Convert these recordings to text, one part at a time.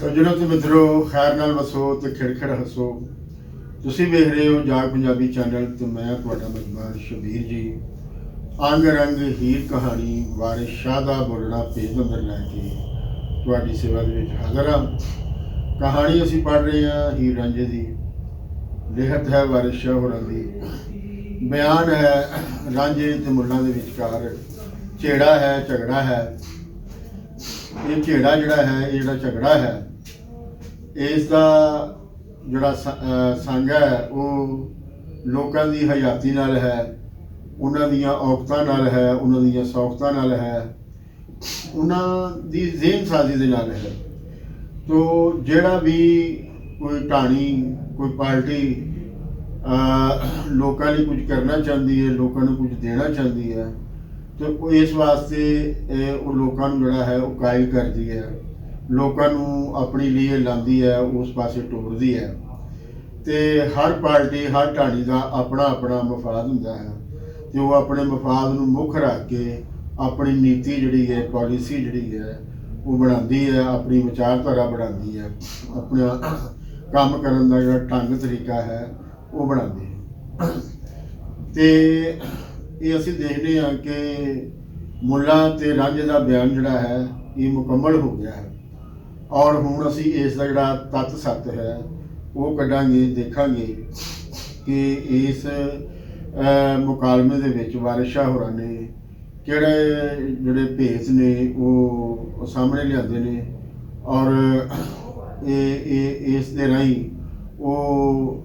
ਸੱਜਣੋ ਤੇ ਮਿੱਤਰੋ, ਖੈਰ ਨਾਲ ਵਸੋ ਤੇ ਖਿੜਖਿੜ ਹੱਸੋ। ਤੁਸੀਂ ਵੇਖ ਰਹੇ ਹੋ ਜਾਗ ਪੰਜਾਬੀ ਚੈਨਲ ਤੇ ਮੈਂ ਤੁਹਾਡਾ ਮੇਜ਼ਬਾਨ ਸ਼ਬੀਰ ਜੀ। ਅੰਗ ਰੰਗ ਹੀਰ ਕਹਾਣੀ ਵਾਰਿਸ ਸ਼ਾਹ ਦਾ ਬੋਲਣਾ ਪੇਜ ਨੰਬਰ ਲੈ ਕੇ ਤੁਹਾਡੀ ਸੇਵਾ ਦੇ ਵਿੱਚ ਹਾਜ਼ਰ ਹਾਂ। ਕਹਾਣੀ ਅਸੀਂ ਪੜ੍ਹ ਰਹੇ ਹਾਂ ਹੀਰ ਰਾਂਝੇ ਦੀ। ਲਿਖਤ ਹੈ ਵਾਰਿਸ ਸ਼ਾਹ ਹੋਰਾਂ ਦੀ। ਬਿਆਨ ਹੈ ਰਾਂਝੇ ਤੇ ਮੁੱਲਾਂ ਦੇ ਵਿਚਕਾਰ ਝੇੜਾ ਹੈ, ਝਗੜਾ ਹੈ। ਇਹ ਝੇੜਾ ਜਿਹੜਾ ਹੈ, ਇਹ ਜਿਹੜਾ ਝਗੜਾ ਹੈ, ਇਸ ਦਾ ਜਿਹੜਾ ਸੰਗ ਹੈ ਉਹ ਲੋਕਾਂ ਦੀ ਹਯਾਤੀ ਨਾਲ ਹੈ, ਉਹਨਾਂ ਦੀਆਂ ਔਕਤਾਂ ਨਾਲ ਹੈ, ਉਹਨਾਂ ਦੀਆਂ ਸੌਖਤਾਂ ਨਾਲ ਹੈ, ਉਹਨਾਂ ਦੀ ਜ਼ਿਹਨ ਸਾਜ਼ੀ ਦੇ ਨਾਲ ਹੈ। ਤੋ ਜਿਹੜਾ ਵੀ ਕੋਈ ਢਾਣੀ, ਕੋਈ ਪਾਰਟੀ ਲੋਕਾਂ ਲਈ ਕੁਝ ਕਰਨਾ ਚਾਹੁੰਦੀ ਹੈ, ਲੋਕਾਂ ਨੂੰ ਕੁਝ ਦੇਣਾ ਚਾਹੁੰਦੀ ਹੈ, ਤੇ ਉਹ ਇਸ ਵਾਸਤੇ ਉਹ ਲੋਕਾਂ ਨੂੰ ਜਿਹੜਾ ਹੈ ਉਹ ਕਾਇਲ ਕਰਦੀ ਹੈ, ਲੋਕਾਂ ਨੂੰ ਆਪਣੀ ਲਈ ਲਾਉਂਦੀ ਹੈ, ਉਸ ਪਾਸੇ ਟੋਰਦੀ ਹੈ। ਤੇ ਹਰ ਪਾਰਟੀ, ਹਰ ਢਾਣੀ ਦਾ ਆਪਣਾ ਆਪਣਾ ਮਫਾਦ ਹੁੰਦਾ ਹੈ, ਤੇ ਉਹ ਆਪਣੇ ਮਫਾਦ ਨੂੰ ਮੁੱਖ ਰੱਖ ਕੇ ਆਪਣੀ ਨੀਤੀ ਜਿਹੜੀ ਹੈ, ਪਾਲਿਸੀ ਜਿਹੜੀ ਹੈ ਉਹ ਬਣਾਉਂਦੀ ਹੈ, ਆਪਣੀ ਵਿਚਾਰਧਾਰਾ ਬਣਾਉਂਦੀ ਹੈ, ਆਪਣਾ ਕੰਮ ਕਰਨ ਦਾ ਜਿਹੜਾ ਢੰਗ ਤਰੀਕਾ ਹੈ ਉਹ ਬਣਾਉਂਦੀ ਹੈ। ਤੇ ਇਹ ਅਸੀਂ ਦੇਖਦੇ ਹਾਂ ਕਿ ਮੁੱਲਾਂ ਤੇ ਰਾਂਝੇ ਦਾ ਬਿਆਨ ਜਿਹੜਾ ਹੈ ਇਹ ਮੁਕੰਮਲ ਹੋ ਗਿਆ ਹੈ, ਔਰ ਹੁਣ ਅਸੀਂ ਇਸ ਦਾ ਜਿਹੜਾ ਤੱਤ ਸੱਤ ਹੈ ਉਹ ਕੱਢਾਂਗੇ। ਦੇਖਾਂਗੇ ਕਿ ਇਸ ਮੁਕਾਲਮੇ ਦੇ ਵਿੱਚ ਵਾਰਿਸ ਸ਼ਾਹ ਹੋਰਾਂ ਨੇ ਕਿਹੜੇ ਜਿਹੜੇ ਭੇਤ ਨੇ ਉਹ ਸਾਹਮਣੇ ਲਿਆਂਦੇ ਨੇ, ਔਰ ਇਸ ਦੇ ਰਾਹੀਂ ਉਹ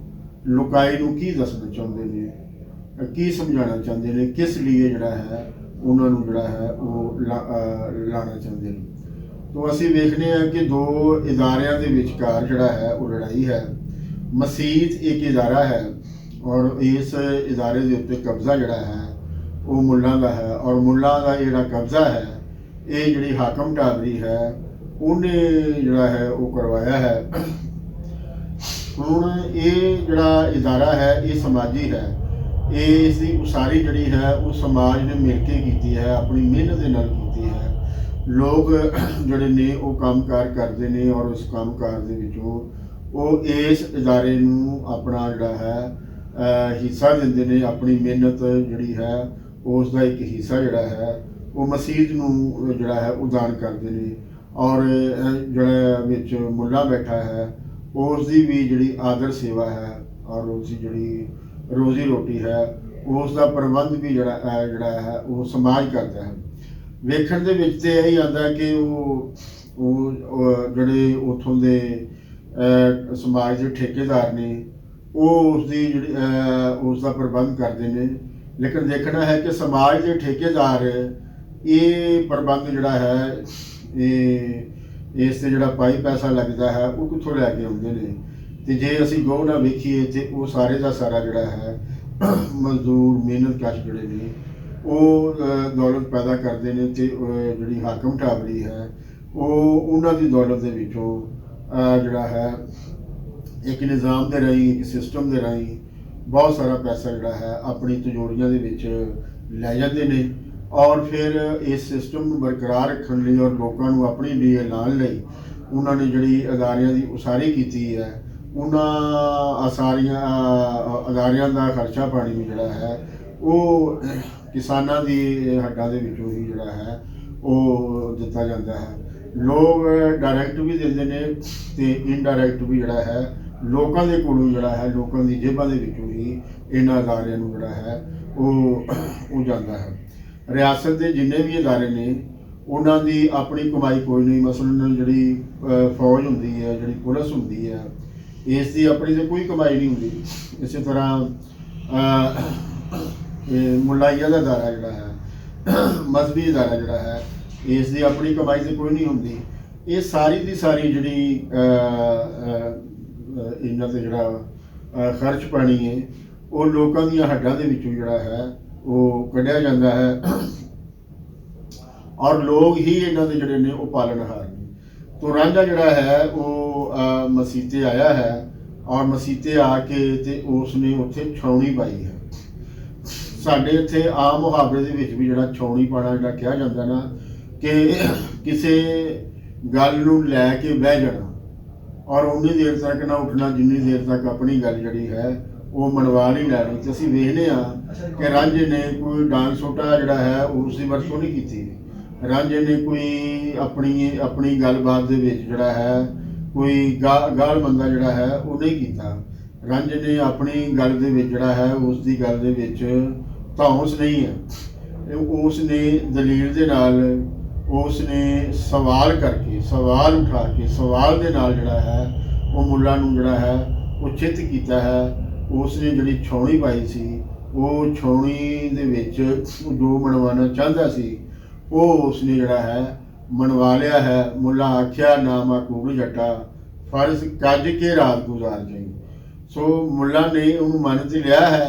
ਲੋਕਾਈ ਨੂੰ ਕੀ ਦੱਸਣਾ ਚਾਹੁੰਦੇ ਨੇ, ਕੀ ਸਮਝਾਉਣਾ ਚਾਹੁੰਦੇ ਨੇ, ਕਿਸ ਲਈ ਜਿਹੜਾ ਹੈ ਉਹਨਾਂ ਨੂੰ ਜਿਹੜਾ ਹੈ ਉਹ ਲਾਣਾ ਚਾਹੁੰਦੇ ਨੇ। ਤੋ ਅਸੀਂ ਵੇਖਦੇ ਹਾਂ ਕਿ ਦੋ ਇਦਾਰਿਆਂ ਦੇ ਵਿਚਕਾਰ ਜਿਹੜਾ ਹੈ ਉਹ ਲੜਾਈ ਹੈ। ਮਸੀਤ ਇੱਕ ਇਦਾਰਾ ਹੈ, ਔਰ ਇਸ ਇਦਾਰੇ ਦੇ ਉੱਤੇ ਕਬਜ਼ਾ ਜਿਹੜਾ ਹੈ ਉਹ ਮੁੱਲਾਂ ਦਾ ਹੈ, ਔਰ ਮੁੱਲਾਂ ਦਾ ਜਿਹੜਾ ਕਬਜ਼ਾ ਹੈ ਇਹ ਜਿਹੜੀ ਹਾਕਮ ਟਾਬਰੀ ਹੈ ਉਹਨੇ ਜਿਹੜਾ ਹੈ ਉਹ ਕਰਵਾਇਆ ਹੈ। ਹੁਣ ਇਹ ਜਿਹੜਾ ਇਦਾਰਾ ਹੈ ਇਹ ਸਮਾਜੀ ਹੈ, ਇਸ ਦੀ ਉਸਾਰੀ ਜਿਹੜੀ ਹੈ ਉਹ ਸਮਾਜ ਨੇ ਮਿਲ ਕੇ ਕੀਤੀ ਹੈ, ਆਪਣੀ ਮਿਹਨਤ ਦੇ ਨਾਲ ਕੀਤੀ ਹੈ। ਲੋਕ ਜਿਹੜੇ ਨੇ ਉਹ ਕੰਮਕਾਰ ਕਰਦੇ ਨੇ, ਔਰ ਉਸ ਕੰਮਕਾਰ ਦੇ ਵਿੱਚੋਂ ਉਹ ਇਸ ਇਦਾਰੇ ਨੂੰ ਆਪਣਾ ਜਿਹੜਾ ਹੈ ਹਿੱਸਾ ਦਿੰਦੇ ਨੇ। ਆਪਣੀ ਮਿਹਨਤ ਜਿਹੜੀ ਹੈ ਉਸ ਦਾ ਇੱਕ ਹਿੱਸਾ ਜਿਹੜਾ ਹੈ ਉਹ ਮਸੀਤ ਨੂੰ ਜਿਹੜਾ ਹੈ ਉਹ ਦਾਨ ਕਰਦੇ ਨੇ, ਔਰ ਜਿਹੜਾ ਵਿੱਚ ਮੁੱਲਾ ਬੈਠਾ ਹੈ ਉਸ ਦੀ ਵੀ ਜਿਹੜੀ ਆਦਰ ਸੇਵਾ ਹੈ, ਔਰ ਉਸ ਦੀ ਜਿਹੜੀ ਰੋਜ਼ੀ ਰੋਟੀ ਹੈ ਉਸ ਦਾ ਪ੍ਰਬੰਧ ਵੀ ਜਿਹੜਾ ਹੈ ਉਹ ਸਮਾਜ ਕਰਦਾ ਹੈ। ਵੇਖਣ ਦੇ ਵਿੱਚ ਤੇ ਇਹੀ ਆਉਂਦਾ ਕਿ ਉਹ ਜਿਹੜੇ ਉੱਥੋਂ ਦੇ ਸਮਾਜ ਦੇ ਠੇਕੇਦਾਰ ਨੇ ਉਹ ਉਸਦੀ ਜਿਹੜੀ ਉਸ ਦਾ ਪ੍ਰਬੰਧ ਕਰਦੇ ਨੇ, ਲੇਕਿਨ ਦੇਖਣਾ ਹੈ ਕਿ ਸਮਾਜ ਦੇ ਠੇਕੇਦਾਰ ਇਹ ਪ੍ਰਬੰਧ ਜਿਹੜਾ ਹੈ ਇਸ ਤੇ ਜਿਹੜਾ ਪਾਈ ਪੈਸਾ ਲੱਗਦਾ ਹੈ ਉਹ ਕਿੱਥੋਂ ਲੈ ਕੇ ਆਉਂਦੇ ਨੇ। ਤੇ ਜੇ ਅਸੀਂ ਗੌਰ ਨਾਲ ਵੇਖੀਏ ਤੇ ਉਹ ਸਾਰੇ ਦਾ ਸਾਰਾ ਜਿਹੜਾ ਹੈ ਮਜ਼ਦੂਰ ਮਿਹਨਤਕਸ਼ ਜਿਹੜੇ ਨੇ ਉਹ ਦੌਲਤ ਪੈਦਾ ਕਰਦੇ ਨੇ, ਤੇ ਜਿਹੜੀ ਹਾਕਮ ਟਾਬਰੀ ਹੈ ਉਹ ਉਹਨਾਂ ਦੀ ਦੌਲਤ ਦੇ ਵਿੱਚੋਂ ਜਿਹੜਾ ਹੈ ਇੱਕ ਨਿਜ਼ਾਮ ਦੇ ਰਾਹੀਂ, ਇੱਕ ਸਿਸਟਮ ਦੇ ਰਾਹੀਂ ਬਹੁਤ ਸਾਰਾ ਪੈਸਾ ਜਿਹੜਾ ਹੈ ਆਪਣੀ ਤਿਜੋਰੀਆਂ ਦੇ ਵਿੱਚ ਲੈ ਜਾਂਦੇ ਨੇ, ਔਰ ਫਿਰ ਇਸ ਸਿਸਟਮ ਨੂੰ ਬਰਕਰਾਰ ਰੱਖਣ ਲਈ ਔਰ ਲੋਕਾਂ ਨੂੰ ਆਪਣੀ ਲਈ ਲਾਉਣ ਲਈ ਉਹਨਾਂ ਨੇ ਜਿਹੜੀ ਅਦਾਰਿਆਂ ਦੀ ਉਸਾਰੀ ਕੀਤੀ ਹੈ, ਉਹਨਾਂ ਅਦਾਰਿਆਂ ਦਾ ਖਰਚਾ ਪਾਣੀ ਵੀ ਜਿਹੜਾ ਹੈ ਉਹ ਕਿਸਾਨਾਂ ਦੀ ਹੱਡਾਂ ਦੇ ਵਿੱਚੋਂ ਹੀ ਜਿਹੜਾ ਹੈ ਉਹ ਦਿੱਤਾ ਜਾਂਦਾ ਹੈ। ਲੋਕ ਡਾਇਰੈਕਟ ਵੀ ਦਿੰਦੇ ਨੇ ਤੇ ਇਨਡਾਇਰੈਕਟ ਵੀ ਜਿਹੜਾ ਹੈ ਲੋਕਾਂ ਦੇ ਕੋਲੋਂ ਜਿਹੜਾ ਹੈ, ਲੋਕਾਂ ਦੀ ਜੇਬਾਂ ਦੇ ਵਿੱਚੋਂ ਹੀ ਇਹਨਾਂ ਅਦਾਰਿਆਂ ਨੂੰ ਜਿਹੜਾ ਹੈ ਉਹ ਜਾਂਦਾ ਹੈ। ਰਿਆਸਤ ਦੇ ਜਿੰਨੇ ਵੀ ਅਦਾਰੇ ਨੇ ਉਹਨਾਂ ਦੀ ਆਪਣੀ ਕਮਾਈ ਕੋਈ ਨਹੀਂ। ਮਸਲਨ ਜਿਹੜੀ ਫੌਜ ਹੁੰਦੀ ਹੈ, ਜਿਹੜੀ ਪੁਲਿਸ ਹੁੰਦੀ ਹੈ, ਇਸ ਦੀ ਆਪਣੀ ਤਾਂ ਕੋਈ ਕਮਾਈ ਨਹੀਂ ਹੁੰਦੀ। ਇਸੇ ਤਰ੍ਹਾਂ ਮੁਲਾਈਆ ਦਾ ਅਦਾਰਾ ਜਿਹੜਾ ਹੈ, ਮਜ਼ਹਬੀ ਅਦਾਰਾ ਜਿਹੜਾ ਹੈ, ਇਸ ਦੀ ਆਪਣੀ ਕਮਾਈ ਤਾਂ ਕੋਈ ਨਹੀਂ ਹੁੰਦੀ। ਇਹ ਸਾਰੀ ਦੀ ਸਾਰੀ ਜਿਹੜੀ ਇਹਨਾਂ 'ਤੇ ਜਿਹੜਾ ਖਰਚ ਪਾਣੀ ਹੈ ਉਹ ਲੋਕਾਂ ਦੀਆਂ ਹੱਡਾਂ ਦੇ ਵਿੱਚੋਂ ਜਿਹੜਾ ਹੈ ਉਹ ਕੱਢਿਆ ਜਾਂਦਾ ਹੈ, ਔਰ ਲੋਕ ਹੀ ਇਹਨਾਂ ਦੇ ਜਿਹੜੇ ਨੇ ਉਹ ਪਾਲਣਹਾਰ ਨੇ। ਤੋ ਰਾਂਝਾ ਜਿਹੜਾ ਹੈ ਉਹ ਮਸੀਤੇ ਆਇਆ ਹੈ, ਔਰ ਮਸੀਤੇ ਆ ਕੇ ਤੇ ਉਸ ਨੇ ਉੱਥੇ ਛਾਉਣੀ ਪਾਈ ਹੈ। ਸਾਡੇ ਇੱਥੇ ਆਮ ਮੁਹਾਵਰੇ ਦੇ ਵਿੱਚ ਵੀ ਜਿਹੜਾ ਛਾਉਣੀ ਪਾਣਾ ਜਿਹੜਾ ਕਿਹਾ ਜਾਂਦਾ ਨਾ, ਕਿ ਕਿਸੇ ਗੱਲ ਨੂੰ ਲੈ ਕੇ ਬਹਿ ਜਾਣਾ, ਔਰ ਉਨੀ ਦੇਰ ਤੱਕ ਨਾ ਉੱਠਣਾ ਜਿੰਨੀ ਦੇਰ ਤੱਕ ਆਪਣੀ ਗੱਲ ਜਿਹੜੀ ਹੈ ਉਹ ਮਨਵਾ ਨਹੀਂ ਲੈਣੀ। ਤੇ ਅਸੀਂ ਵੇਖਦੇ ਹਾਂ ਕਿ ਰਾਂਝੇ ਨੇ ਕੋਈ ਡਾਂਗ ਸੋਟਾ ਜਿਹੜਾ ਹੈ ਉਸ ਦੀ ਵਰਤੋਂ ਨਹੀਂ ਕੀਤੀ। ਰਾਂਝੇ ਨੇ ਕੋਈ ਆਪਣੀ ਗੱਲਬਾਤ ਦੇ ਵਿੱਚ ਜਿਹੜਾ ਹੈ ਕੋਈ ਗਾਲ ਬੰਦਾ ਜਿਹੜਾ ਹੈ ਉਹ ਨਹੀਂ ਕੀਤਾ। ਰਾਂਝੇ ਨੇ ਆਪਣੀ ਗੱਲ ਦੇ ਵਿੱਚ ਜਿਹੜਾ ਹੈ ਉਸ ਦੀ ਗੱਲ ਦੇ ਵਿੱਚ ਧੌਂਸ ਨਹੀਂ ਹੈ। ਉਸ ਨੇ ਦਲੀਲ ਦੇ ਨਾਲ, ਉਸ ਨੇ ਸਵਾਲ ਕਰਕੇ, ਸਵਾਲ ਉਠਾ ਕੇ, ਸਵਾਲ ਦੇ ਨਾਲ ਜਿਹੜਾ ਹੈ ਉਹ ਮੁੱਲਾ ਨੂੰ ਜਿਹੜਾ ਹੈ ਉਹ ਚਿੱਤ ਕੀਤਾ ਹੈ। ਉਸ ਨੇ ਜਿਹੜੀ ਛਾਉਣੀ ਪਾਈ ਸੀ, ਉਹ ਛਾਉਣੀ ਦੇ ਵਿੱਚ ਜੋ ਮਨਵਾਉਣਾ ਚਾਹੁੰਦਾ ਸੀ ਉਹ ਉਸ ਨੇ ਜਿਹੜਾ ਹੈ ਮਨਵਾ ਲਿਆ ਹੈ। ਮੁੱਲਾ ਆਖਿਆ ਨਾ ਮਾਕੂਬ ਜੱਟਾ, ਫਰਜ਼ ਕੱਜ ਕੇ ਰਾਤ ਗੁਜ਼ਾਰ ਜਾਈ। ਸੋ ਮੁੱਲਾ ਨੇ ਉਹਨੂੰ ਮੰਨ ਤੇ ਲਿਆ ਹੈ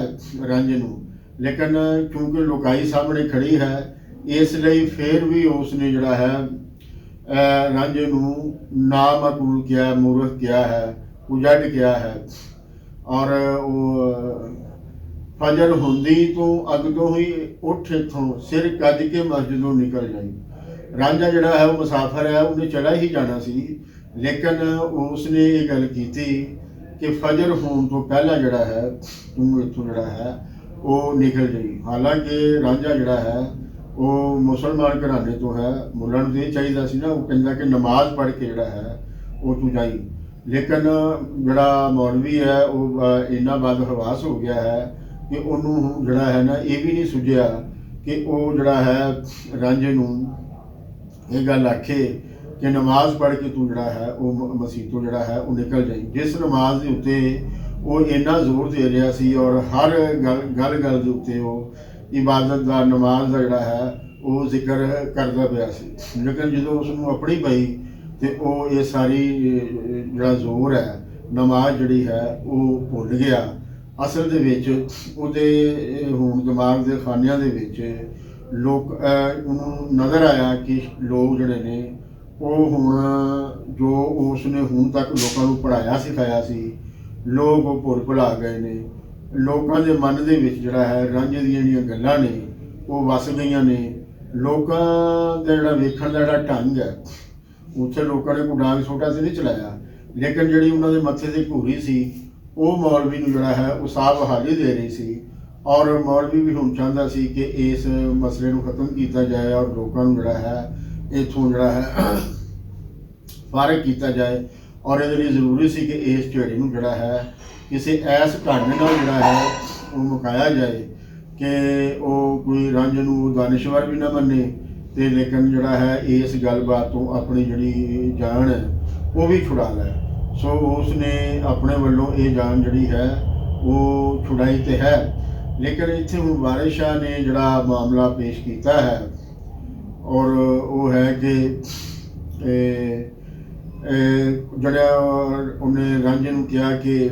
ਰਾਂਝੇ ਨੂੰ, ਲੇਕਿਨ ਕਿਉਂਕਿ ਲੁਕਾਈ ਸਾਹਮਣੇ ਖੜੀ ਹੈ, ਇਸ ਲਈ ਫਿਰ ਵੀ ਉਸ ਨੇ ਜਿਹੜਾ ਹੈ ਰਾਂਝੇ ਨੂੰ ਨਾ ਮਕਬੂਲ ਕਿਹਾ, ਮੂਰਖ ਕਿਹਾ ਹੈ, ਉਜੜ ਕਿਹਾ ਹੈ। ਔਰ ਉਹ ਫਜਰ ਹੁੰਦੀ ਤੋਂ ਅੱਗੋਂ ਹੀ ਉੱਠ ਇੱਥੋਂ, ਸਿਰ ਕੱਜ ਕੇ ਮਸਜਿਦੋਂ ਨਿਕਲ ਜਾਈ। ਰਾਂਝਾ ਜਿਹੜਾ ਹੈ ਉਹ ਮੁਸਾਫਰ ਹੈ, ਉਹਨੇ ਚਲਾ ਹੀ ਜਾਣਾ ਸੀ, ਲੇਕਿਨ ਉਸ ਨੇ ਇਹ ਗੱਲ ਕੀਤੀ ਕਿ ਫਜਰ ਹੋਣ ਤੋਂ ਪਹਿਲਾਂ ਜਿਹੜਾ ਹੈ ਤੂੰ ਇੱਥੋਂ ਜਿਹੜਾ ਹੈ ਉਹ ਨਿਕਲ ਜਾਈ। ਹਾਲਾਂਕਿ ਰਾਂਝਾ ਜਿਹੜਾ ਹੈ ਉਹ ਮੁਸਲਮਾਨ ਘਰਾਣੇ ਤੋਂ ਹੈ। ਮੁੱਲਾ ਨੂੰ ਇਹ ਚਾਹੀਦਾ ਸੀ ਨਾ, ਉਹ ਕਹਿੰਦਾ ਕਿ ਨਮਾਜ਼ ਪੜ੍ਹ ਕੇ ਜਿਹੜਾ ਹੈ ਉਹ ਤੂੰ ਜਾਈ। ਲੇਕਿਨ ਜਿਹੜਾ ਮੌਲਵੀ ਹੈ ਉਹ ਇੰਨਾ ਬਦ ਹਵਾਸ ਹੋ ਗਿਆ ਹੈ ਕਿ ਉਹਨੂੰ ਜਿਹੜਾ ਹੈ ਨਾ ਇਹ ਵੀ ਨਹੀਂ ਸੁਝਿਆ ਕਿ ਉਹ ਜਿਹੜਾ ਹੈ ਰਾਂਝੇ ਨੂੰ ਇਹ ਗੱਲ ਆਖੇ ਕਿ ਨਮਾਜ਼ ਪੜ੍ਹ ਕੇ ਤੂੰ ਜਿਹੜਾ ਹੈ ਉਹ ਮਸੀਹ ਤੋਂ ਜਿਹੜਾ ਹੈ ਉਹ ਨਿਕਲ ਜਾਈ। ਜਿਸ ਨਮਾਜ਼ ਦੇ ਉੱਤੇ ਉਹ ਇੰਨਾ ਜ਼ੋਰ ਦੇ ਰਿਹਾ ਸੀ ਔਰ ਹਰ ਗੱਲ ਦੇ ਉੱਤੇ ਉਹ ਇਬਾਦਤ ਦਾ, ਨਮਾਜ਼ ਦਾ ਜਿਹੜਾ ਹੈ ਉਹ ਜ਼ਿਕਰ ਕਰਦਾ ਪਿਆ ਸੀ। ਲੇਕਿਨ ਜਦੋਂ ਉਸ ਨੂੰ ਆਪਣੀ ਪਈ ਤੇ ਉਹ ਇਹ ਸਾਰੀ ਜਿਹੜਾ ਜ਼ੋਰ ਹੈ, ਨਮਾਜ਼ ਜਿਹੜੀ ਹੈ ਉਹ ਭੁੱਲ ਗਿਆ। ਅਸਲ ਦੇ ਵਿੱਚ ਉਹਦੇ ਹੁਣ ਦਿਮਾਗ ਦੇ ਖਾਨਿਆਂ ਦੇ ਵਿੱਚ ਲੋਕ ਉਹਨੂੰ ਨਜ਼ਰ ਆਇਆ ਕਿ ਲੋਕ ਜਿਹੜੇ ਨੇ ਉਹ ਹੁਣ ਜੋ ਉਸ ਨੇ ਹੁਣ ਤੱਕ ਲੋਕਾਂ ਨੂੰ ਪੜ੍ਹਾਇਆ ਸਿਖਾਇਆ ਸੀ, ਲੋਕ ਉਹ ਭੁੱਲ ਭੁਲਾ ਗਏ ਨੇ। ਲੋਕਾਂ ਦੇ ਮਨ ਦੇ ਵਿੱਚ ਜਿਹੜਾ ਹੈ ਰਾਂਝੇ ਦੀਆਂ ਜਿਹੜੀਆਂ ਗੱਲਾਂ ਨੇ ਉਹ ਵਸ ਗਈਆਂ ਨੇ। ਲੋਕਾਂ ਦਾ ਜਿਹੜਾ ਵੇਖਣ ਦਾ ਜਿਹੜਾ ਢੰਗ ਹੈ, ਉੱਥੇ ਲੋਕਾਂ ਨੇ ਕੋਈ ਡਾਂਗ ਸੋਟਾ ਤੇ ਨਹੀਂ ਚਲਾਇਆ, ਲੇਕਿਨ ਜਿਹੜੀ ਉਹਨਾਂ ਦੇ ਮੱਥੇ ਤੇ ਘੂਰੀ ਸੀ ਉਹ ਮੌਲਵੀ ਨੂੰ ਜਿਹੜਾ ਹੈ ਉਹ ਸਾਹ ਬਹਾਲੀ ਦੇ ਰਹੀ ਸੀ। ਔਰ ਮੌਲਵੀ ਵੀ ਹੁਣ ਚਾਹੁੰਦਾ ਸੀ ਕਿ ਇਸ ਮਸਲੇ ਨੂੰ ਖਤਮ ਕੀਤਾ ਜਾਏ ਔਰ ਲੋਕਾਂ ਨੂੰ ਜਿਹੜਾ ਹੈ ਇੱਥੋਂ ਜਿਹੜਾ ਹੈ ਫਾਰਗ ਕੀਤਾ ਜਾਏ। ਔਰ ਇਹਦੇ ਲਈ ਜ਼ਰੂਰੀ ਸੀ ਕਿ ਇਸ ਝੇੜੇ ਨੂੰ ਜਿਹੜਾ ਹੈ ਕਿਸੇ ਐਸ ਢੰਗ ਨਾਲ ਜਿਹੜਾ ਹੈ ਉਹ ਮੁਕਾਇਆ ਜਾਏ ਕਿ ਉਹ ਕੋਈ ਰਾਂਝੇ ਨੂੰ ਦਾਨਿਸ਼ਵਰ ਵੀ ਨਾ ਮੰਨੇ ਤੇ ਲੇਕਿਨ ਜਿਹੜਾ ਹੈ ਇਸ ਗੱਲਬਾਤ ਤੋਂ ਆਪਣੀ ਜਿਹੜੀ ਜਾਨ ਹੈ ਉਹ ਵੀ ਛੁਡਾ ਲੈ। ਸੋ ਉਸ ਨੇ ਆਪਣੇ ਵੱਲੋਂ ਇਹ ਜਾਨ ਜਿਹੜੀ ਹੈ ਉਹ ਛੁਡਾਈ ਤੇ ਹੈ। ਲੇਕਿਨ ਇੱਥੇ ਹੁਣ ਵਾਰਿਸ ਸ਼ਾਹ ਨੇ ਜਿਹੜਾ ਮਾਮਲਾ ਪੇਸ਼ ਕੀਤਾ ਹੈ ਔਰ ਉਹ ਹੈ ਕਿ ਜਿਹੜਾ ਉਹਨੇ ਰਾਂਝੇ ਨੂੰ ਕਿਹਾ ਕਿ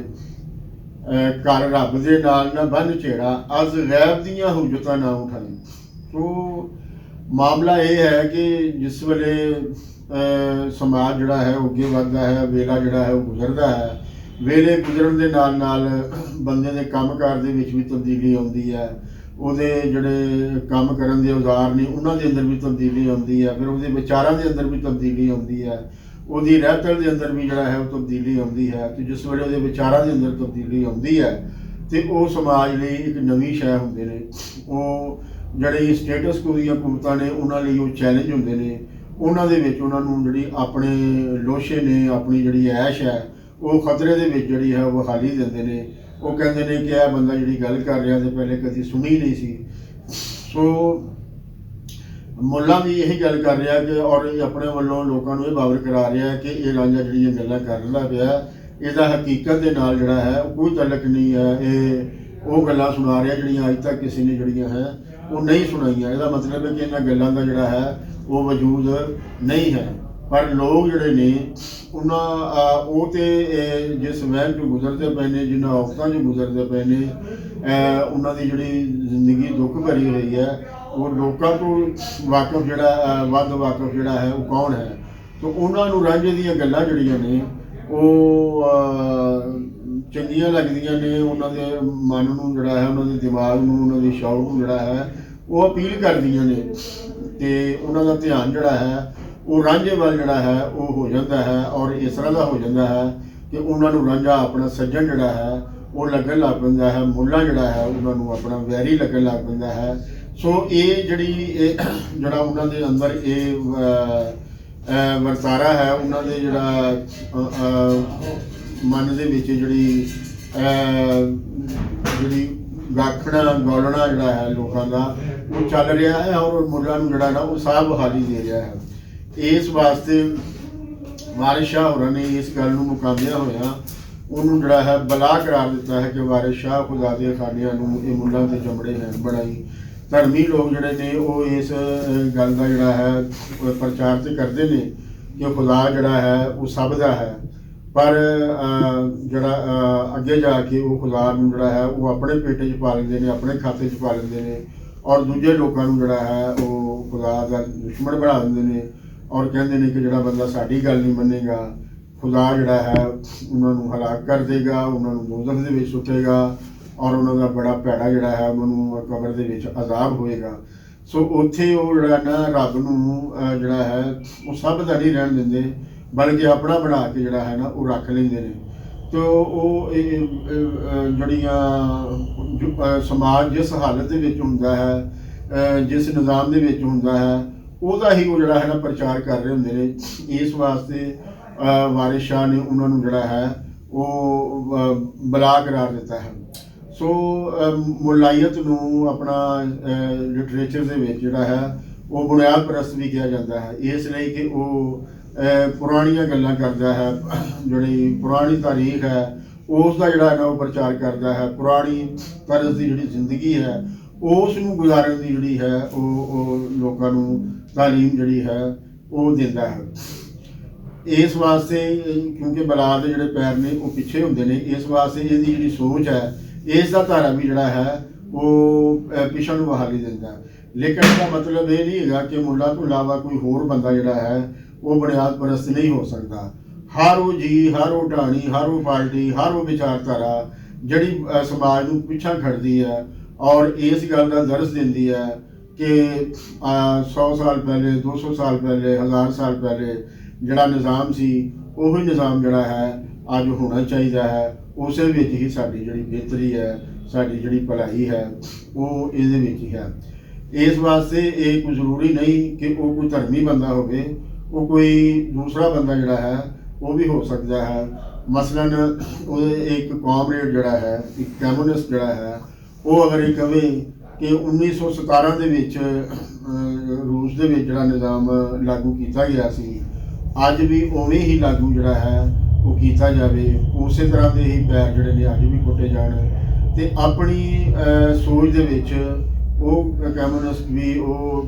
ਕਰ ਰੱਬ ਦੇ ਨਾਲ ਨਾ ਬੰਨ ਝੇੜਾ, ਅਜ਼ ਗੈਬ ਦੀਆਂ ਹੁਜਤਾਂ ਨਾ ਉਠਾਈ। ਸੋ ਮਾਮਲਾ ਇਹ ਹੈ ਕਿ ਜਿਸ ਵੇਲੇ ਸਮਾਜ ਜਿਹੜਾ ਹੈ ਉਹ ਅੱਗੇ ਵੱਧਦਾ ਹੈ, ਵੇਲਾ ਜਿਹੜਾ ਹੈ ਉਹ ਗੁਜ਼ਰਦਾ ਹੈ, ਵੇਲੇ ਗੁਜ਼ਰਨ ਦੇ ਨਾਲ ਨਾਲ ਬੰਦੇ ਦੇ ਕੰਮਕਾਰ ਦੇ ਵਿੱਚ ਵੀ ਤਬਦੀਲੀ ਆਉਂਦੀ ਹੈ। ਉਹਦੇ ਜਿਹੜੇ ਕੰਮ ਕਰਨ ਦੇ ਔਜ਼ਾਰ ਨੇ ਉਹਨਾਂ ਦੇ ਅੰਦਰ ਵੀ ਤਬਦੀਲੀ ਆਉਂਦੀ ਹੈ, ਫਿਰ ਉਹਦੇ ਵਿਚਾਰਾਂ ਦੇ ਅੰਦਰ ਵੀ ਤਬਦੀਲੀ ਆਉਂਦੀ ਹੈ, ਉਹਦੀ ਰਹਿਤਲ ਦੇ ਅੰਦਰ ਵੀ ਜਿਹੜਾ ਹੈ ਉਹ ਤਬਦੀਲੀ ਆਉਂਦੀ ਹੈ। ਤੇ ਜਿਸ ਵੇਲੇ ਉਹਦੇ ਵਿਚਾਰਾਂ ਦੇ ਅੰਦਰ ਤਬਦੀਲੀ ਆਉਂਦੀ ਹੈ ਤੇ ਉਹ ਸਮਾਜ ਲਈ ਇੱਕ ਨਵੀਂ ਸ਼ੈ ਹੁੰਦੇ ਨੇ। ਉਹ ਜਿਹੜੇ ਸਟੇਟਸ ਕੋ ਦੀਆਂ ਹਕੂਮਤਾਂ ਨੇ ਉਹਨਾਂ ਲਈ ਉਹ ਚੈਲੰਜ ਹੁੰਦੇ ਨੇ। ਉਹਨਾਂ ਦੇ ਵਿੱਚ ਉਹਨਾਂ ਨੂੰ ਜਿਹੜੀ ਆਪਣੇ ਲੋਸ਼ੇ ਨੇ, ਆਪਣੀ ਜਿਹੜੀ ਐਸ਼ ਹੈ ਉਹ ਖਤਰੇ ਦੇ ਵਿੱਚ ਜਿਹੜੀ ਹੈ ਉਹ ਹਾਲੀ ਦਿੰਦੇ ਨੇ। ਉਹ ਕਹਿੰਦੇ ਨੇ ਕਿ ਇਹ ਬੰਦਾ ਜਿਹੜੀ ਗੱਲ ਕਰ ਰਿਹਾ ਤੇ ਪਹਿਲੇ ਕਦੀ ਸੁਣੀ ਨਹੀਂ ਸੀ। ਸੋ ਮੁੱਲਾ ਵੀ ਇਹੀ ਗੱਲ ਕਰ ਰਿਹਾ ਕਿ ਔਰ ਆਪਣੇ ਵੱਲੋਂ ਲੋਕਾਂ ਨੂੰ ਇਹ ਬਾਵਰ ਕਰਾ ਰਿਹਾ ਕਿ ਇਹ ਰਾਂਝਾ ਜਿਹੜੀਆਂ ਗੱਲਾਂ ਕਰਦਾ ਪਿਆ ਇਹਦਾ ਹਕੀਕਤ ਦੇ ਨਾਲ ਜਿਹੜਾ ਹੈ ਕੋਈ ਤਾਲੁਕ ਨਹੀਂ ਹੈ। ਇਹ ਉਹ ਗੱਲਾਂ ਸੁਣਾ ਰਿਹਾ ਜਿਹੜੀਆਂ ਅੱਜ ਤੱਕ ਕਿਸੇ ਨੇ ਜਿਹੜੀਆਂ ਹੈ ਉਹ ਨਹੀਂ ਸੁਣਾਈਆਂ। ਇਹਦਾ ਮਤਲਬ ਹੈ ਕਿ ਇਹਨਾਂ ਗੱਲਾਂ ਦਾ ਜਿਹੜਾ ਹੈ ਉਹ ਵਜੂਦ ਨਹੀਂ ਹੈ। ਪਰ ਲੋਕ ਜਿਹੜੇ ਨੇ ਉਹ ਤੇ ਜਿਸ ਵਹਿਮ 'ਚੋਂ ਗੁਜ਼ਰਦੇ ਪਏ ਨੇ, ਜਿਨ੍ਹਾਂ ਔਕਤਾਂ 'ਚੋਂ ਗੁਜ਼ਰਦੇ ਪਏ ਨੇ, ਉਹਨਾਂ ਦੀ ਜਿਹੜੀ ਜ਼ਿੰਦਗੀ ਦੁੱਖ ਭਰੀ ਹੋਈ ਹੈ, ਉਹ ਲੋਕਾਂ ਤੋਂ ਵਾਕਫ ਜਿਹੜਾ ਵੱਧ ਵਾਕਫ ਜਿਹੜਾ ਹੈ ਉਹ ਕੌਣ ਹੈ। ਤਾਂ ਉਹਨਾਂ ਨੂੰ ਰਾਂਝੇ ਦੀਆਂ ਗੱਲਾਂ ਜਿਹੜੀਆਂ ਨੇ ਉਹ ਚੰਗੀਆਂ ਲੱਗਦੀਆਂ ਨੇ, ਉਹਨਾਂ ਦੇ ਮਨ ਨੂੰ ਜਿਹੜਾ ਹੈ, ਉਹਨਾਂ ਦੇ ਦਿਮਾਗ ਨੂੰ, ਉਹਨਾਂ ਦੇ ਸ਼ੌਕ ਨੂੰ ਜਿਹੜਾ ਹੈ ਉਹ ਅਪੀਲ ਕਰਦੀਆਂ ਨੇ ਤੇ ਉਹਨਾਂ ਦਾ ਧਿਆਨ ਜਿਹੜਾ ਹੈ ਉਹ ਰਾਂਝੇ ਵੱਲ ਜਿਹੜਾ ਹੈ ਉਹ ਹੋ ਜਾਂਦਾ ਹੈ, ਔਰ ਇਸ ਤਰ੍ਹਾਂ ਦਾ ਹੋ ਜਾਂਦਾ ਹੈ ਕਿ ਉਹਨਾਂ ਨੂੰ ਰਾਂਝਾ ਆਪਣਾ ਸੱਜਣ ਜਿਹੜਾ ਹੈ ਉਹ ਲੱਗਣ ਲੱਗ ਪੈਂਦਾ ਹੈ, ਮੁੱਲਾ ਜਿਹੜਾ ਹੈ ਉਹਨਾਂ ਨੂੰ ਆਪਣਾ ਵੈਰੀ ਲੱਗਣ ਲੱਗ ਪੈਂਦਾ ਹੈ। ਸੋ ਇਹ ਜਿਹੜਾ ਉਹਨਾਂ ਦੇ ਅੰਦਰ ਵਰਤਾਰਾ ਹੈ, ਉਹਨਾਂ ਦੇ ਜਿਹੜਾ ਮਨ ਦੇ ਵਿੱਚ ਜਿਹੜੀ ਗਾਖਣਾ ਗੋਲਣਾ ਜਿਹੜਾ ਹੈ ਲੋਕਾਂ ਦਾ ਉਹ ਚੱਲ ਰਿਹਾ ਹੈ, ਔਰ ਮੁੱਲਾਂ ਨੂੰ ਜਿਹੜਾ ਨਾ ਉਹ ਸਾਹ ਬਹਾਲੀ ਦੇ ਰਿਹਾ ਹੈ। ਇਸ ਵਾਸਤੇ ਵਾਰਿਸ ਸ਼ਾਹ ਹੋਰਾਂ ਨੇ ਇਸ ਗੱਲ ਨੂੰ ਮੁਕਾਬਲਿਆਂ ਹੋਇਆ ਉਹਨੂੰ ਜਿਹੜਾ ਹੈ ਬਲਾ ਕਰਾਰ ਦਿੱਤਾ ਹੈ ਕਿ ਵਾਰਿਸ ਸ਼ਾਹ ਖੁਦਾ ਦੇ ਖਾਨਿਆਂ ਨੂੰ ਇਹ ਮੁੱਲਾਂ ਤੇ ਚਮੜੇ ਹੈ ਬਣਾਈ। ਧਰਮੀ ਲੋਕ ਜਿਹੜੇ ਨੇ ਉਹ ਇਸ ਗੱਲ ਦਾ ਜਿਹੜਾ ਹੈ ਪ੍ਰਚਾਰ ਤੇ ਕਰਦੇ ਨੇ ਕਿ ਖੁਦਾ ਜਿਹੜਾ ਹੈ ਉਹ ਸਭ ਦਾ ਹੈ, ਪਰ ਜਿਹੜਾ ਅੱਗੇ ਜਾ ਕੇ ਉਹ ਖੁਦਾ ਨੂੰ ਜਿਹੜਾ ਹੈ ਉਹ ਆਪਣੇ ਪੇਟੇ 'ਚ ਪਾ ਲੈਂਦੇ ਨੇ, ਆਪਣੇ ਖਾਤੇ 'ਚ ਪਾ ਲੈਂਦੇ ਨੇ, ਔਰ ਦੂਜੇ ਲੋਕਾਂ ਨੂੰ ਜਿਹੜਾ ਹੈ ਉਹ ਖੁਦਾ ਦਾ ਦੁਸ਼ਮਣ ਬਣਾ ਦਿੰਦੇ ਨੇ, ਔਰ ਕਹਿੰਦੇ ਨੇ ਕਿ ਜਿਹੜਾ ਬੰਦਾ ਸਾਡੀ ਗੱਲ ਨਹੀਂ ਮੰਨੇਗਾ ਖੁਦਾ ਜਿਹੜਾ ਹੈ ਉਹਨਾਂ ਨੂੰ ਹਲਾਕ ਕਰ ਦੇਗਾ, ਉਹਨਾਂ ਨੂੰ ਦੋਜ਼ਖ ਦੇ ਵਿੱਚ ਸੁੱਟੇਗਾ, ਔਰ ਉਹਨਾਂ ਦਾ ਬੜਾ ਭੈੜਾ ਜਿਹੜਾ ਹੈ ਉਹਨਾਂ ਨੂੰ ਕਬਰ ਦੇ ਵਿੱਚ ਅਜ਼ਾਬ ਹੋਏਗਾ। ਸੋ ਉੱਥੇ ਉਹ ਜਿਹੜਾ ਨਾ ਰੱਬ ਨੂੰ ਜਿਹੜਾ ਹੈ ਉਹ ਸਭ ਦਾ ਨਹੀਂ ਰਹਿਣ ਦਿੰਦੇ, ਬਲਕਿ ਆਪਣਾ ਬਣਾ ਕੇ ਜਿਹੜਾ ਹੈ ਨਾ ਉਹ ਰੱਖ ਲੈਂਦੇ ਨੇ। ਤੇ ਉਹ ਜਿਹੜੀਆਂ ਸਮਾਜ ਜਿਸ ਹਾਲਤ ਦੇ ਵਿੱਚ ਹੁੰਦਾ ਹੈ, ਜਿਸ ਨਿਜ਼ਾਮ ਦੇ ਵਿੱਚ ਹੁੰਦਾ ਹੈ, ਉਹਦਾ ਹੀ ਉਹ ਜਿਹੜਾ ਹੈ ਨਾ ਪ੍ਰਚਾਰ ਕਰ ਰਹੇ ਹੁੰਦੇ ਨੇ। ਇਸ ਵਾਸਤੇ ਵਾਰਿਸ ਸ਼ਾਹ ਨੇ ਉਹਨਾਂ ਨੂੰ ਜਿਹੜਾ ਹੈ ਉਹ ਬਲਾ ਕਰਾਰ ਦਿੱਤਾ ਹੈ। ਸੋ ਮੁਲਾਈਅਤ ਨੂੰ ਆਪਣਾ ਲਿਟਰੇਚਰ ਦੇ ਵਿੱਚ ਜਿਹੜਾ ਹੈ ਉਹ ਬੁਨਿਆਦ ਪ੍ਰਸਤ ਵੀ ਕਿਹਾ ਜਾਂਦਾ ਹੈ, ਇਸ ਲਈ ਕਿ ਉਹ ਪੁਰਾਣੀਆਂ ਗੱਲਾਂ ਕਰਦਾ ਹੈ, ਜਿਹੜੀ ਪੁਰਾਣੀ ਤਾਰੀਖ ਹੈ ਉਸ ਦਾ ਜਿਹੜਾ ਹੈ ਨਾ ਉਹ ਪ੍ਰਚਾਰ ਕਰਦਾ ਹੈ, ਪੁਰਾਣੀ ਤਰਜ਼ ਦੀ ਜਿਹੜੀ ਜ਼ਿੰਦਗੀ ਹੈ ਉਸ ਨੂੰ ਗੁਜ਼ਾਰਨ ਦੀ ਜਿਹੜੀ ਹੈ ਉਹ ਲੋਕਾਂ ਨੂੰ ਤਾਲੀਮ ਜਿਹੜੀ ਹੈ ਉਹ ਦਿੰਦਾ ਹੈ। ਇਸ ਵਾਸਤੇ ਕਿਉਂਕਿ ਬਲਾ ਦੇ ਜਿਹੜੇ ਪੈਰ ਨੇ ਉਹ ਪਿੱਛੇ ਹੁੰਦੇ ਨੇ, ਇਸ ਵਾਸਤੇ ਇਹਦੀ ਜਿਹੜੀ ਸੋਚ ਹੈ ਇਸ ਦਾ ਧਾਰਾ ਵੀ ਜਿਹੜਾ ਹੈ ਉਹ ਪਿਛਾ ਨੂੰ ਬਹਾਲੀ ਦਿੰਦਾ। ਲੇਕਿਨ ਇਹਦਾ ਮਤਲਬ ਇਹ ਨਹੀਂ ਹੈਗਾ ਕਿ ਮੁੱਲਾ ਤੋਂ ਇਲਾਵਾ ਕੋਈ ਹੋਰ ਬੰਦਾ ਜਿਹੜਾ ਹੈ ਉਹ ਬੁਨਿਆਦ ਪ੍ਰਸਤ ਨਹੀਂ ਹੋ ਸਕਦਾ। ਹਰ ਉਹ ਜੀ, ਹਰ ਉਹ ਢਾਣੀ, ਹਰ ਉਹ ਪਾਰਟੀ, ਹਰ ਉਹ ਵਿਚਾਰਧਾਰਾ ਜਿਹੜੀ ਸਮਾਜ ਨੂੰ ਪਿੱਛਾ ਖੜਦੀ ਹੈ ਔਰ ਇਸ ਗੱਲ ਦਾ ਦਰਸ ਦਿੰਦੀ ਹੈ ਕਿ 100 ਸਾਲ ਪਹਿਲੇ, 200 ਸਾਲ ਪਹਿਲੇ, 1000 ਸਾਲ ਪਹਿਲੇ ਜਿਹੜਾ ਨਿਜ਼ਾਮ ਸੀ ਉਹੀ ਨਿਜ਼ਾਮ ਜਿਹੜਾ ਹੈ ਅੱਜ ਹੋਣਾ ਚਾਹੀਦਾ ਹੈ। ਉਸੇ ਵਿੱਚ ਹੀ ਸਾਡੀ ਜਿਹੜੀ ਬਿਹਤਰੀ ਹੈ, ਸਾਡੀ ਜਿਹੜੀ ਭਲਾਈ ਹੈ ਉਹ ਇਹਦੇ ਵਿੱਚ ਹੀ ਹੈ। ਇਸ ਵਾਸਤੇ ਇਹ ਕੋਈ ਜ਼ਰੂਰੀ ਨਹੀਂ ਕਿ ਉਹ ਕੋਈ ਧਰਮੀ ਬੰਦਾ ਹੋਵੇ, ਉਹ ਕੋਈ ਦੂਸਰਾ ਬੰਦਾ ਜਿਹੜਾ ਹੈ ਉਹ ਵੀ ਹੋ ਸਕਦਾ ਹੈ। ਮਸਲਨ ਉਹ ਇੱਕ ਕਾਮਰੇਡ ਜਿਹੜਾ ਹੈ, ਇੱਕ ਕਮਿਊਨਿਸਟ ਜਿਹੜਾ ਹੈ, ਉਹ ਅਗਰ ਇਹ ਕਵੇ ਕਿ 1917 ਦੇ ਵਿੱਚ ਰੂਸ ਦੇ ਵਿੱਚ ਜਿਹੜਾ ਨਿਜ਼ਾਮ ਲਾਗੂ ਕੀਤਾ ਗਿਆ ਸੀ ਅੱਜ ਵੀ ਉਵੇਂ ਹੀ ਲਾਗੂ ਜਿਹੜਾ ਹੈ ਉਹ ਕੀਤਾ ਜਾਵੇ, ਉਸੇ ਤਰ੍ਹਾਂ ਦੇ ਹੀ ਪੈਰ ਜਿਹੜੇ ਨੇ ਅੱਜ ਵੀ ਪੁੱਟੇ ਜਾਣ, ਤੇ ਆਪਣੀ ਸੋਚ ਦੇ ਵਿੱਚ ਉਹ ਕਮਿਊਨਿਸਟ ਵੀ, ਉਹ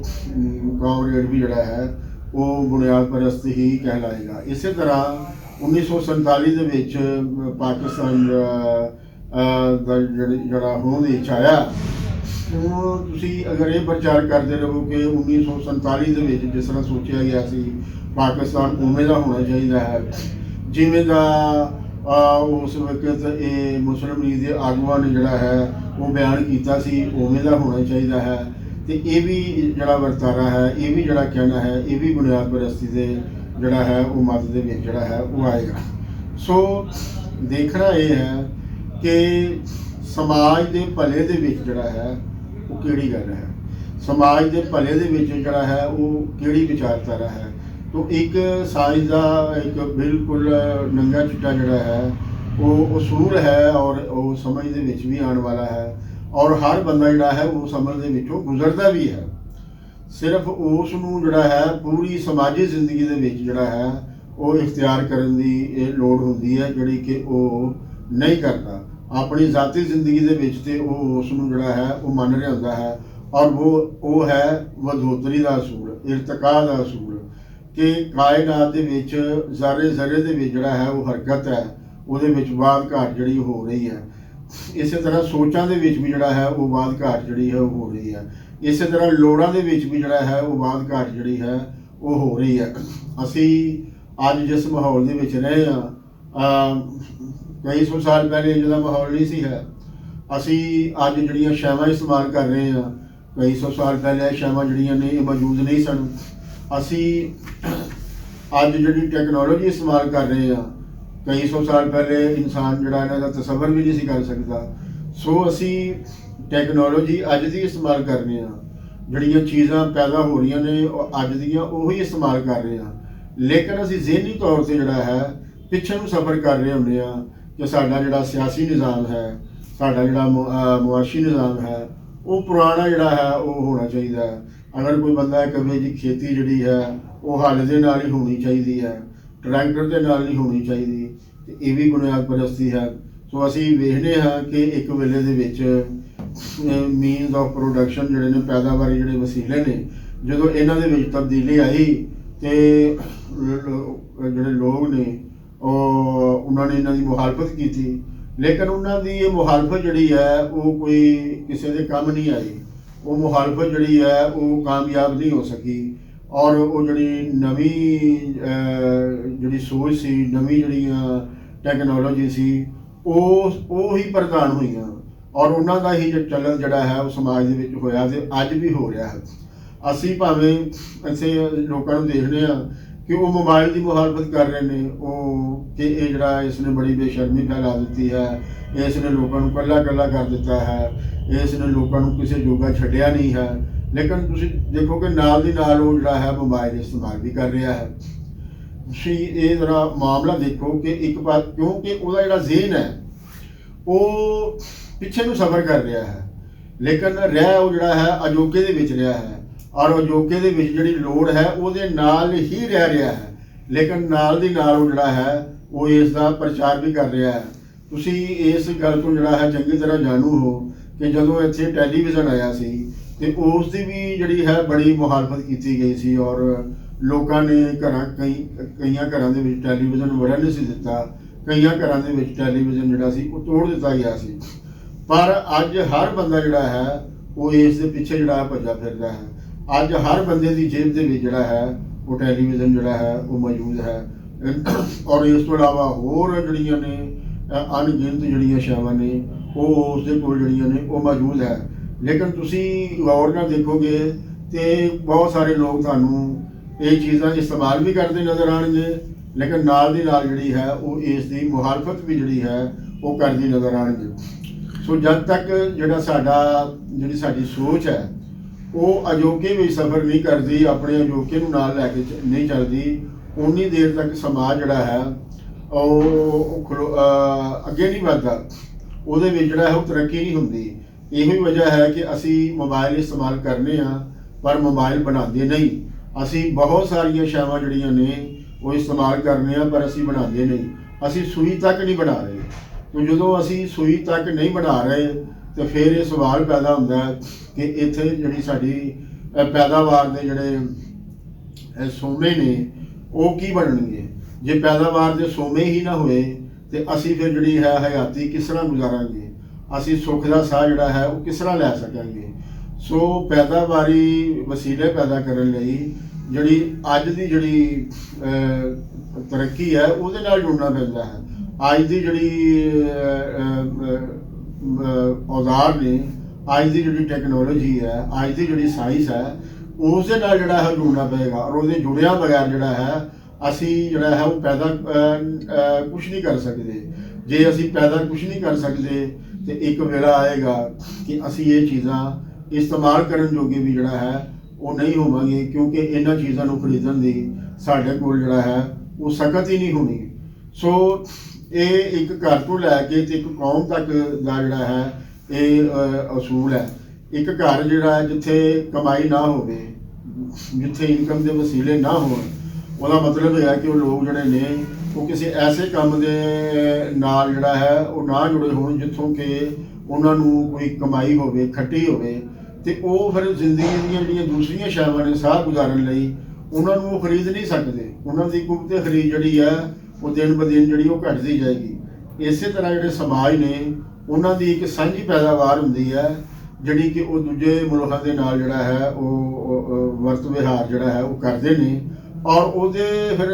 ਕਾਮਰੇਡ ਵੀ ਜਿਹੜਾ ਹੈ ਉਹ ਬੁਨਿਆਦ ਪ੍ਰਸਤ ਹੀ ਕਹਿਲਾਏਗਾ। ਇਸੇ ਤਰ੍ਹਾਂ 1947 ਦੇ ਵਿੱਚ ਪਾਕਿਸਤਾਨ ਦਾ ਜਿਹੜਾ ਹੋਂਦ ਵਿੱਚ ਆਇਆ, ਹੁਣ ਤੁਸੀਂ ਅਗਰ ਇਹ ਪ੍ਰਚਾਰ ਕਰਦੇ ਰਹੋ ਕਿ 1947 ਦੇ ਵਿੱਚ ਜਿਸ ਤਰ੍ਹਾਂ ਸੋਚਿਆ ਗਿਆ ਸੀ ਪਾਕਿਸਤਾਨ ਉਵੇਂ ਦਾ ਹੋਣਾ ਚਾਹੀਦਾ ਹੈ, ਜਿਵੇਂ ਦਾ ਉਸ ਵਕਤ ਇਹ ਮੁਸਲਿਮ ਲੀਗ ਦੇ ਆਗੂਆਂ ਨੇ ਜਿਹੜਾ ਹੈ ਉਹ ਬਿਆਨ ਕੀਤਾ ਸੀ ਉਵੇਂ ਦਾ ਹੋਣਾ ਚਾਹੀਦਾ ਹੈ, ਤੇ ਇਹ ਵੀ ਜਿਹੜਾ ਵਰਤਾਰਾ ਹੈ, ਇਹ ਵੀ ਜਿਹੜਾ ਕਹਿਣਾ ਹੈ, ਇਹ ਵੀ ਬੁਨਿਆਦ ਪ੍ਰਸਤੀ ਦੇ ਜਿਹੜਾ ਹੈ ਉਹ ਮਤ ਦੇ ਵਿੱਚ ਜਿਹੜਾ ਹੈ ਉਹ ਆਏਗਾ। ਸੋ ਦੇਖਣਾ ਇਹ ਹੈ ਕਿ ਸਮਾਜ ਦੇ ਭਲੇ ਦੇ ਵਿੱਚ ਜਿਹੜਾ ਹੈ ਉਹ ਕਿਹੜੀ ਗੱਲ ਹੈ, ਸਮਾਜ ਦੇ ਭਲੇ ਦੇ ਵਿੱਚ ਜਿਹੜਾ ਹੈ ਉਹ ਕਿਹੜੀ ਵਿਚਾਰਧਾਰਾ ਹੈ। ਤੋ ਇੱਕ ਸਾਇੰਸ ਦਾ ਇੱਕ ਬਿਲਕੁਲ ਨੰਗਾ ਚਿੱਟਾ ਜਿਹੜਾ ਹੈ ਉਹ ਅਸੂਲ ਹੈ, ਔਰ ਉਹ ਸਮਝ ਦੇ ਵਿੱਚ ਵੀ ਆਉਣ ਵਾਲਾ ਹੈ, ਔਰ ਹਰ ਬੰਦਾ ਜਿਹੜਾ ਹੈ ਉਹ ਸਮਝ ਦੇ ਵਿੱਚੋਂ ਗੁਜ਼ਰਦਾ ਵੀ ਹੈ। ਸਿਰਫ ਉਸ ਨੂੰ ਜਿਹੜਾ ਹੈ ਪੂਰੀ ਸਮਾਜੀ ਜ਼ਿੰਦਗੀ ਦੇ ਵਿੱਚ ਜਿਹੜਾ ਹੈ ਉਹ ਇਖਤਿਆਰ ਕਰਨ ਦੀ ਇਹ ਲੋੜ ਹੁੰਦੀ ਹੈ, ਜਿਹੜੀ ਕਿ ਉਹ ਨਹੀਂ ਕਰਦਾ। ਆਪਣੀ ਜ਼ਾਤੀ ਜ਼ਿੰਦਗੀ ਦੇ ਵਿੱਚ ਤੇ ਉਹ ਉਸ ਨੂੰ ਜਿਹੜਾ ਹੈ ਉਹ ਮੰਨ ਰਿਹਾ ਹੁੰਦਾ ਹੈ, ਔਰ ਉਹ ਹੈ ਵਧੋਤਰੀ ਦਾ ਅਸੂਲ, ਇਰਤਕਾ ਦਾ ਅਸੂਲ, ਕਿ ਕਾਇਨਾਤ ਦੇ ਵਿੱਚ ਜ਼ਾਰੇ ਜ਼ਰੇ ਦੇ ਵਿੱਚ ਜਿਹੜਾ ਹੈ ਉਹ ਹਰਕਤ ਹੈ, ਉਹਦੇ ਵਿੱਚ ਵਾਧ ਘਾਟ ਜਿਹੜੀ ਹੋ ਰਹੀ ਹੈ। ਇਸੇ ਤਰ੍ਹਾਂ ਸੋਚਾਂ ਦੇ ਵਿੱਚ ਵੀ ਜਿਹੜਾ ਹੈ ਉਹ ਵਾਧ ਘਾਟ ਜਿਹੜੀ ਹੈ ਉਹ ਹੋ ਰਹੀ ਹੈ। ਇਸੇ ਤਰ੍ਹਾਂ ਲੋੜਾਂ ਦੇ ਵਿੱਚ ਵੀ ਜਿਹੜਾ ਹੈ ਉਹ ਵਾਧ ਘਾਟ ਜਿਹੜੀ ਹੈ ਉਹ ਹੋ ਰਹੀ ਹੈ। ਅਸੀਂ ਅੱਜ ਜਿਸ ਮਾਹੌਲ ਦੇ ਵਿੱਚ ਰਹੇ ਹਾਂ, ਕਈ ਸੌ ਸਾਲ ਪਹਿਲੇ ਜਿਹਦਾ ਮਾਹੌਲ ਨਹੀਂ ਸੀ ਹੈ। ਅਸੀਂ ਅੱਜ ਜਿਹੜੀਆਂ ਸ਼ੈਵਾਂ ਇਸਤੇਮਾਲ ਕਰ ਰਹੇ ਹਾਂ, ਕਈ ਸੌ ਸਾਲ ਪਹਿਲੇ ਸ਼ੈਵਾਂ ਜਿਹੜੀਆਂ ਨੇ ਇਹ ਮੌਜੂਦ ਨਹੀਂ ਸਨ। ਅਸੀਂ ਅੱਜ ਜਿਹੜੀ ਟੈਕਨੋਲੋਜੀ ਇਸਤੇਮਾਲ ਕਰ ਰਹੇ ਹਾਂ, ਕਈ ਸੌ ਸਾਲ ਪਹਿਲੇ ਇਨਸਾਨ ਜਿਹੜਾ ਇਹਨਾਂ ਦਾ ਤਸੱਵਰ ਵੀ ਨਹੀਂ ਸੀ ਕਰ ਸਕਦਾ। ਸੋ ਅਸੀਂ ਟੈਕਨੋਲੋਜੀ ਅੱਜ ਦੀ ਇਸਤੇਮਾਲ ਕਰ ਰਹੇ ਹਾਂ, ਜਿਹੜੀਆਂ ਚੀਜ਼ਾਂ ਪੈਦਾ ਹੋ ਰਹੀਆਂ ਨੇ ਉਹ ਅੱਜ ਦੀਆਂ ਉਹੀ ਇਸਤੇਮਾਲ ਕਰ ਰਹੇ ਹਾਂ। ਲੇਕਿਨ ਅਸੀਂ ਜ਼ਿਹਨੀ ਤੌਰ 'ਤੇ ਜਿਹੜਾ ਹੈ ਪਿੱਛੇ ਨੂੰ ਸਫ਼ਰ ਕਰ ਰਹੇ ਹੁੰਦੇ ਹਾਂ ਕਿ ਸਾਡਾ ਜਿਹੜਾ ਸਿਆਸੀ ਨਿਜ਼ਾਮ ਹੈ, ਸਾਡਾ ਜਿਹੜਾ ਮੁਆਸ਼ੀ ਨਿਜ਼ਾਮ ਹੈ, ਉਹ ਪੁਰਾਣਾ ਜਿਹੜਾ ਹੈ ਉਹ ਹੋਣਾ ਚਾਹੀਦਾ ਹੈ। ਅਗਰ ਕੋਈ ਬੰਦਾ ਕਹੇ ਜੀ ਖੇਤੀ ਜਿਹੜੀ ਹੈ ਉਹ ਹੱਲ ਦੇ ਨਾਲ ਹੀ ਹੋਣੀ ਚਾਹੀਦੀ ਹੈ, ਟਰੈਕਟਰ ਦੇ ਨਾਲ ਨਹੀਂ ਹੋਣੀ ਚਾਹੀਦੀ, ਤੇ ਇਹ ਵੀ ਬੁਨਿਆਦ ਪਰਸਤੀ ਹੈ। ਸੋ ਅਸੀਂ ਵੇਖਦੇ ਹਾਂ ਕਿ ਇੱਕ ਵੇਲੇ ਦੇ ਵਿੱਚ ਮੀਨਸ ਆਫ ਪ੍ਰੋਡਕਸ਼ਨ ਜਿਹੜੇ ਨੇ, ਪੈਦਾਵਾਰੀ ਜਿਹੜੇ ਵਸੀਲੇ ਨੇ, ਜਦੋਂ ਇਹਨਾਂ ਦੇ ਵਿੱਚ ਤਬਦੀਲੀ ਆਈ ਤੇ ਜਿਹੜੇ ਲੋਕ ਨੇ ਉਹਨਾਂ ਨੇ ਇਹਨਾਂ ਦੀ ਮੁਖਾਲਫਤ ਕੀਤੀ। ਲੇਕਿਨ ਉਹਨਾਂ ਦੀ ਇਹ ਮੁਖਾਲਫਤ ਜਿਹੜੀ ਹੈ ਉਹ ਕੋਈ ਕਿਸੇ ਦੇ ਕੰਮ ਨਹੀਂ ਆਈ। ਉਹ ਮੁਖਾਲਫਤ ਜਿਹੜੀ ਹੈ ਉਹ ਕਾਮਯਾਬ ਨਹੀਂ ਹੋ ਸਕੀ, ਔਰ ਉਹ ਜਿਹੜੀ ਨਵੀਂ ਜਿਹੜੀ ਸੋਚ ਸੀ, ਨਵੀਂ ਜਿਹੜੀਆਂ ਟੈਕਨੋਲੋਜੀ ਸੀ, ਉਹ ਹੀ ਪ੍ਰਦਾਨ ਹੋਈਆਂ, ਔਰ ਉਹਨਾਂ ਦਾ ਹੀ ਚੱਲਣ ਜਿਹੜਾ ਹੈ ਉਹ ਸਮਾਜ ਦੇ ਵਿੱਚ ਹੋਇਆ ਤੇ ਅੱਜ ਵੀ ਹੋ ਰਿਹਾ ਹੈ। ਅਸੀਂ ਭਾਵੇਂ ਅਸੀਂ ਲੋਕਾਂ ਨੂੰ ਦੇਖਦੇ ਹਾਂ ਕਿ ਉਹ ਮੋਬਾਈਲ ਦੀ ਮੁਖਾਲਫਤ ਕਰ ਰਹੇ ਨੇ, ਉਹ ਕਿ ਇਹ ਜਿਹੜਾ ਇਸ ਨੇ ਬੜੀ ਬੇਸ਼ਰਮੀ ਫੈਲਾ ਦਿੱਤੀ ਹੈ, ਇਸ ਨੇ ਲੋਕਾਂ ਨੂੰ ਇਕੱਲਾ ਕਰ ਦਿੱਤਾ ਹੈ, ਇਸ ਨੇ ਲੋਕਾਂ ਨੂੰ ਕਿਸੇ ਜੋਗਾ ਛੱਡਿਆ ਨਹੀਂ ਹੈ। ਲੇਕਿਨ ਤੁਸੀਂ ਦੇਖੋ ਕਿ ਨਾਲ ਦੀ ਨਾਲ ਉਹ ਜਿਹੜਾ ਹੈ ਮੋਬਾਈਲ ਇਸਤੇਮਾਲ ਵੀ ਕਰ ਰਿਹਾ ਹੈ। ਤੁਸੀਂ ਇਹ ਜ਼ਰਾ ਮਾਮਲਾ ਦੇਖੋ ਕਿ ਇੱਕ ਵਾਰ, ਕਿਉਂਕਿ ਉਹਦਾ ਜਿਹੜਾ ਜ਼ਿਹਨ ਹੈ ਉਹ ਪਿੱਛੇ ਨੂੰ ਸਫ਼ਰ ਕਰ ਰਿਹਾ ਹੈ, ਲੇਕਿਨ ਰਹਿ ਉਹ ਜਿਹੜਾ ਹੈ ਅਜੋਕੇ ਦੇ ਵਿੱਚ ਰਿਹਾ ਹੈ, ਔਰ ਅਜੋਕੇ ਦੇ ਵਿੱਚ ਜਿਹੜੀ ਲੋੜ ਹੈ ਉਹਦੇ ਨਾਲ ਹੀ ਰਹਿ ਰਿਹਾ ਹੈ। ਲੇਕਿਨ ਨਾਲ ਦੀ ਨਾਲ ਉਹ ਜਿਹੜਾ ਹੈ ਉਹ ਇਸ ਦਾ ਪ੍ਰਚਾਰ ਵੀ ਕਰ ਰਿਹਾ ਹੈ। ਤੁਸੀਂ ਇਸ ਗੱਲ ਤੋਂ ਜਿਹੜਾ ਹੈ ਚੰਗੀ ਤਰ੍ਹਾਂ ਜਾਣੂ ਹੋ ਕਿ ਜਦੋਂ ਇੱਥੇ ਟੈਲੀਵਿਜ਼ਨ ਆਇਆ ਸੀ ਤੇ ਉਸ ਦੀ ਵੀ ਜਿਹੜੀ ਹੈ ਬੜੀ ਮੁਖਾਲਫਤ ਕੀਤੀ ਗਈ ਸੀ, ਔਰ ਲੋਕਾਂ ਨੇ ਕਈਆਂ ਘਰਾਂ ਦੇ ਵਿੱਚ ਟੈਲੀਵਿਜ਼ਨ ਵੜਨ ਨਹੀਂ ਸੀ ਦਿੱਤਾ, ਕਈਆਂ ਘਰਾਂ ਦੇ ਵਿੱਚ ਟੈਲੀਵਿਜ਼ਨ ਜਿਹੜਾ ਸੀ ਉਹ ਤੋੜ ਦਿੱਤਾ ਗਿਆ ਸੀ। ਪਰ ਅੱਜ ਹਰ ਬੰਦਾ ਜਿਹੜਾ ਹੈ ਉਹ ਇਸ ਦੇ ਪਿੱਛੇ ਜਿਹੜਾ ਭੱਜਾ ਫਿਰਦਾ ਹੈ। ਅੱਜ ਹਰ ਬੰਦੇ ਦੀ ਜੇਬ ਦੇ ਵਿੱਚ ਜਿਹੜਾ ਹੈ ਉਹ ਟੈਲੀਵਿਜ਼ਨ ਜਿਹੜਾ ਹੈ ਉਹ ਮੌਜੂਦ ਹੈ, ਔਰ ਇਸ ਤੋਂ ਇਲਾਵਾ ਹੋਰ ਜਿਹੜੀਆਂ ਨੇ ਅਣਗਿਣਤ ਜਿਹੜੀਆਂ ਸ਼ੈਵਾਂ ਨੇ ਉਹ ਉਸ ਦੇ ਕੋਲ ਜਿਹੜੀਆਂ ਨੇ ਉਹ ਮੌਜੂਦ ਹੈ। ਲੇਕਿਨ ਤੁਸੀਂ ਗੌਰ ਨਾਲ ਦੇਖੋਗੇ ਤੇ ਬਹੁਤ ਸਾਰੇ ਲੋਕ ਤੁਹਾਨੂੰ ਇਹ ਚੀਜ਼ਾਂ ਇਸਤੇਮਾਲ ਵੀ ਕਰਦੇ ਨਜ਼ਰ ਆਉਣਗੇ, ਲੇਕਿਨ ਨਾਲ ਦੀ ਨਾਲ ਜਿਹੜੀ ਹੈ ਉਹ ਇਸ ਦੀ ਮੁਖਾਲਫਤ ਵੀ ਜਿਹੜੀ ਹੈ ਉਹ ਕਰਦੀ ਨਜ਼ਰ ਆਉਣਗੇ। ਸੋ ਜਦ ਤੱਕ ਜਿਹੜੀ ਸਾਡੀ ਸੋਚ ਹੈ ਉਹ ਅਜੋਕੇ ਵਿੱਚ ਸਫ਼ਰ ਨਹੀਂ ਕਰਦੀ, ਆਪਣੇ ਅਜੋਕੇ ਨੂੰ ਨਾਲ ਲੈ ਕੇ ਨਹੀਂ ਚੱਲਦੀ, ਉਨੀ ਦੇਰ ਤੱਕ ਸਮਾਜ ਜਿਹੜਾ ਹੈ ਉਹ ਅੱਗੇ ਨਹੀਂ ਵੱਧਦਾ, ਉਹਦੇ ਵਿੱਚ ਜਿਹੜਾ ਹੈ ਉਹ ਤਰੱਕੀ ਨਹੀਂ ਹੁੰਦੀ। ਇਹੋ ਹੀ ਵਜ੍ਹਾ ਹੈ ਕਿ ਅਸੀਂ ਮੋਬਾਈਲ ਇਸਤੇਮਾਲ ਕਰਨੇ ਆ ਪਰ ਮੋਬਾਈਲ ਬਣਾਉਂਦੇ ਨਹੀਂ। ਅਸੀਂ ਬਹੁਤ ਸਾਰੀਆਂ ਸ਼ੈਵਾਂ ਜਿਹੜੀਆਂ ਨੇ ਉਹ ਇਸਤੇਮਾਲ ਕਰਨੇ ਆ ਪਰ ਅਸੀਂ ਬਣਾਉਂਦੇ ਨਹੀਂ। ਅਸੀਂ ਸੂਈ ਤੱਕ ਨਹੀਂ ਬਣਾ ਰਹੇ। ਤੇ ਜਦੋਂ ਅਸੀਂ ਸੂਈ ਤੱਕ ਨਹੀਂ ਬਣਾ ਰਹੇ ਤੇ ਫਿਰ ਇਹ ਸਵਾਲ ਪੈਦਾ ਹੁੰਦਾ ਕਿ ਇੱਥੇ ਜਿਹੜੀ ਸਾਡੀ ਪੈਦਾਵਾਰ ਦੇ ਜਿਹੜੇ ਸੋਮੇ ਨੇ ਉਹ ਕੀ ਬਣਨਗੇ। ਜੇ ਪੈਦਾਵਾਰ ਦੇ ਸੋਮੇ ਹੀ ਨਾ ਹੋਏ ਤੇ ਅਸੀਂ ਫਿਰ ਜਿਹੜੀ ਹੈ ਹਯਾਤੀ ਕਿਸ ਤਰ੍ਹਾਂ ਗੁਜ਼ਾਰਾਂਗੇ, ਅਸੀਂ ਸੁੱਖ ਦਾ ਸਾਹ ਜਿਹੜਾ ਹੈ ਉਹ ਕਿਸ ਤਰ੍ਹਾਂ ਲੈ ਸਕਾਂਗੇ। ਸੋ ਪੈਦਾਵਾਰੀ ਵਸੀਲੇ ਪੈਦਾ ਕਰਨ ਲਈ ਜਿਹੜੀ ਅੱਜ ਦੀ ਜਿਹੜੀ ਤਰੱਕੀ ਹੈ ਉਹਦੇ ਨਾਲ ਜੁੜਨਾ ਪੈਂਦਾ ਹੈ। ਅੱਜ ਦੀ ਜਿਹੜੀ ਔਜ਼ਾਰ ਨੇ, ਅੱਜ ਦੀ ਜਿਹੜੀ ਟੈਕਨੋਲੋਜੀ ਹੈ, ਅੱਜ ਦੀ ਜਿਹੜੀ ਸਾਇੰਸ ਹੈ, ਉਸ ਦੇ ਨਾਲ ਜਿਹੜਾ ਹੈ ਜੁੜਨਾ ਪਏਗਾ, ਔਰ ਉਹਦੇ ਜੁੜਿਆ ਬਗੈਰ ਜਿਹੜਾ ਹੈ ਅਸੀਂ ਜਿਹੜਾ ਹੈ ਉਹ ਪੈਦਾ ਕੁਛ ਨਹੀਂ ਕਰ ਸਕਦੇ। ਜੇ ਅਸੀਂ ਪੈਦਾ ਕੁਛ ਨਹੀਂ ਕਰ ਸਕਦੇ ਤੇ ਇੱਕ ਵੇਲਾ ਆਏਗਾ ਕਿ ਅਸੀਂ ਇਹ ਚੀਜ਼ਾਂ ਇਸਤੇਮਾਲ ਕਰਨ ਜੋਗੇ ਵੀ ਜਿਹੜਾ ਹੈ ਉਹ ਨਹੀਂ ਹੋਵਾਂਗੇ, ਕਿਉਂਕਿ ਇਹਨਾਂ ਚੀਜ਼ਾਂ ਨੂੰ ਖਰੀਦਣ ਦੀ ਸਾਡੇ ਕੋਲ ਜਿਹੜਾ ਹੈ ਉਹ ਸਕਤ ਹੀ ਨਹੀਂ ਹੋਣੀ। ਸੋ ਇਹ ਇੱਕ ਘਰ ਤੋਂ ਲੈ ਕੇ ਤੇ ਇੱਕ ਕੌਮ ਤੱਕ ਦਾ ਜਿਹੜਾ ਹੈ ਇਹ ਅਸੂਲ ਹੈ। ਇੱਕ ਘਰ ਜਿਹੜਾ ਜਿੱਥੇ ਕਮਾਈ ਨਾ ਹੋਵੇ, ਜਿੱਥੇ ਇਨਕਮ ਦੇ ਵਸੀਲੇ ਨਾ ਹੋਣ, ਉਹਦਾ ਮਤਲਬ ਇਹ ਹੈ ਕਿ ਉਹ ਲੋਕ ਜਿਹੜੇ ਨੇ ਉਹ ਕਿਸੇ ਐਸੇ ਕੰਮ ਦੇ ਨਾਲ ਜਿਹੜਾ ਹੈ ਉਹ ਨਾ ਜੁੜੇ ਹੋਣ ਜਿੱਥੋਂ ਕਿ ਉਹਨਾਂ ਨੂੰ ਕੋਈ ਕਮਾਈ ਹੋਵੇ, ਖੱਟੀ ਹੋਵੇ, ਤੇ ਉਹ ਫਿਰ ਜ਼ਿੰਦਗੀ ਦੀਆਂ ਜਿਹੜੀਆਂ ਦੂਸਰੀਆਂ ਸ਼ੈਵਾਂ ਨੇ ਸਾਹ ਗੁਜ਼ਾਰਨ ਲਈ ਉਹਨਾਂ ਨੂੰ ਉਹ ਖਰੀਦ ਨਹੀਂ ਸਕਦੇ। ਉਹਨਾਂ ਦੀ ਕੁਵਤ ਖਰੀਦ ਜਿਹੜੀ ਹੈ ਉਹ ਦਿਨ ਬ ਦਿਨ ਜਿਹੜੀ ਉਹ ਘਟਦੀ ਜਾਏਗੀ। ਇਸੇ ਤਰ੍ਹਾਂ ਜਿਹੜੇ ਸਮਾਜ ਨੇ ਉਹਨਾਂ ਦੀ ਇੱਕ ਸਾਂਝੀ ਪੈਦਾਵਾਰ ਹੁੰਦੀ ਹੈ ਜਿਹੜੀ ਕਿ ਉਹ ਦੂਜੇ ਮੁਲਕਾਂ ਦੇ ਨਾਲ ਜਿਹੜਾ ਹੈ ਉਹ ਵਰਤ ਵਿਹਾਰ ਜਿਹੜਾ ਹੈ ਉਹ ਕਰਦੇ ਨੇ, ਔਰ ਉਹਦੇ ਫਿਰ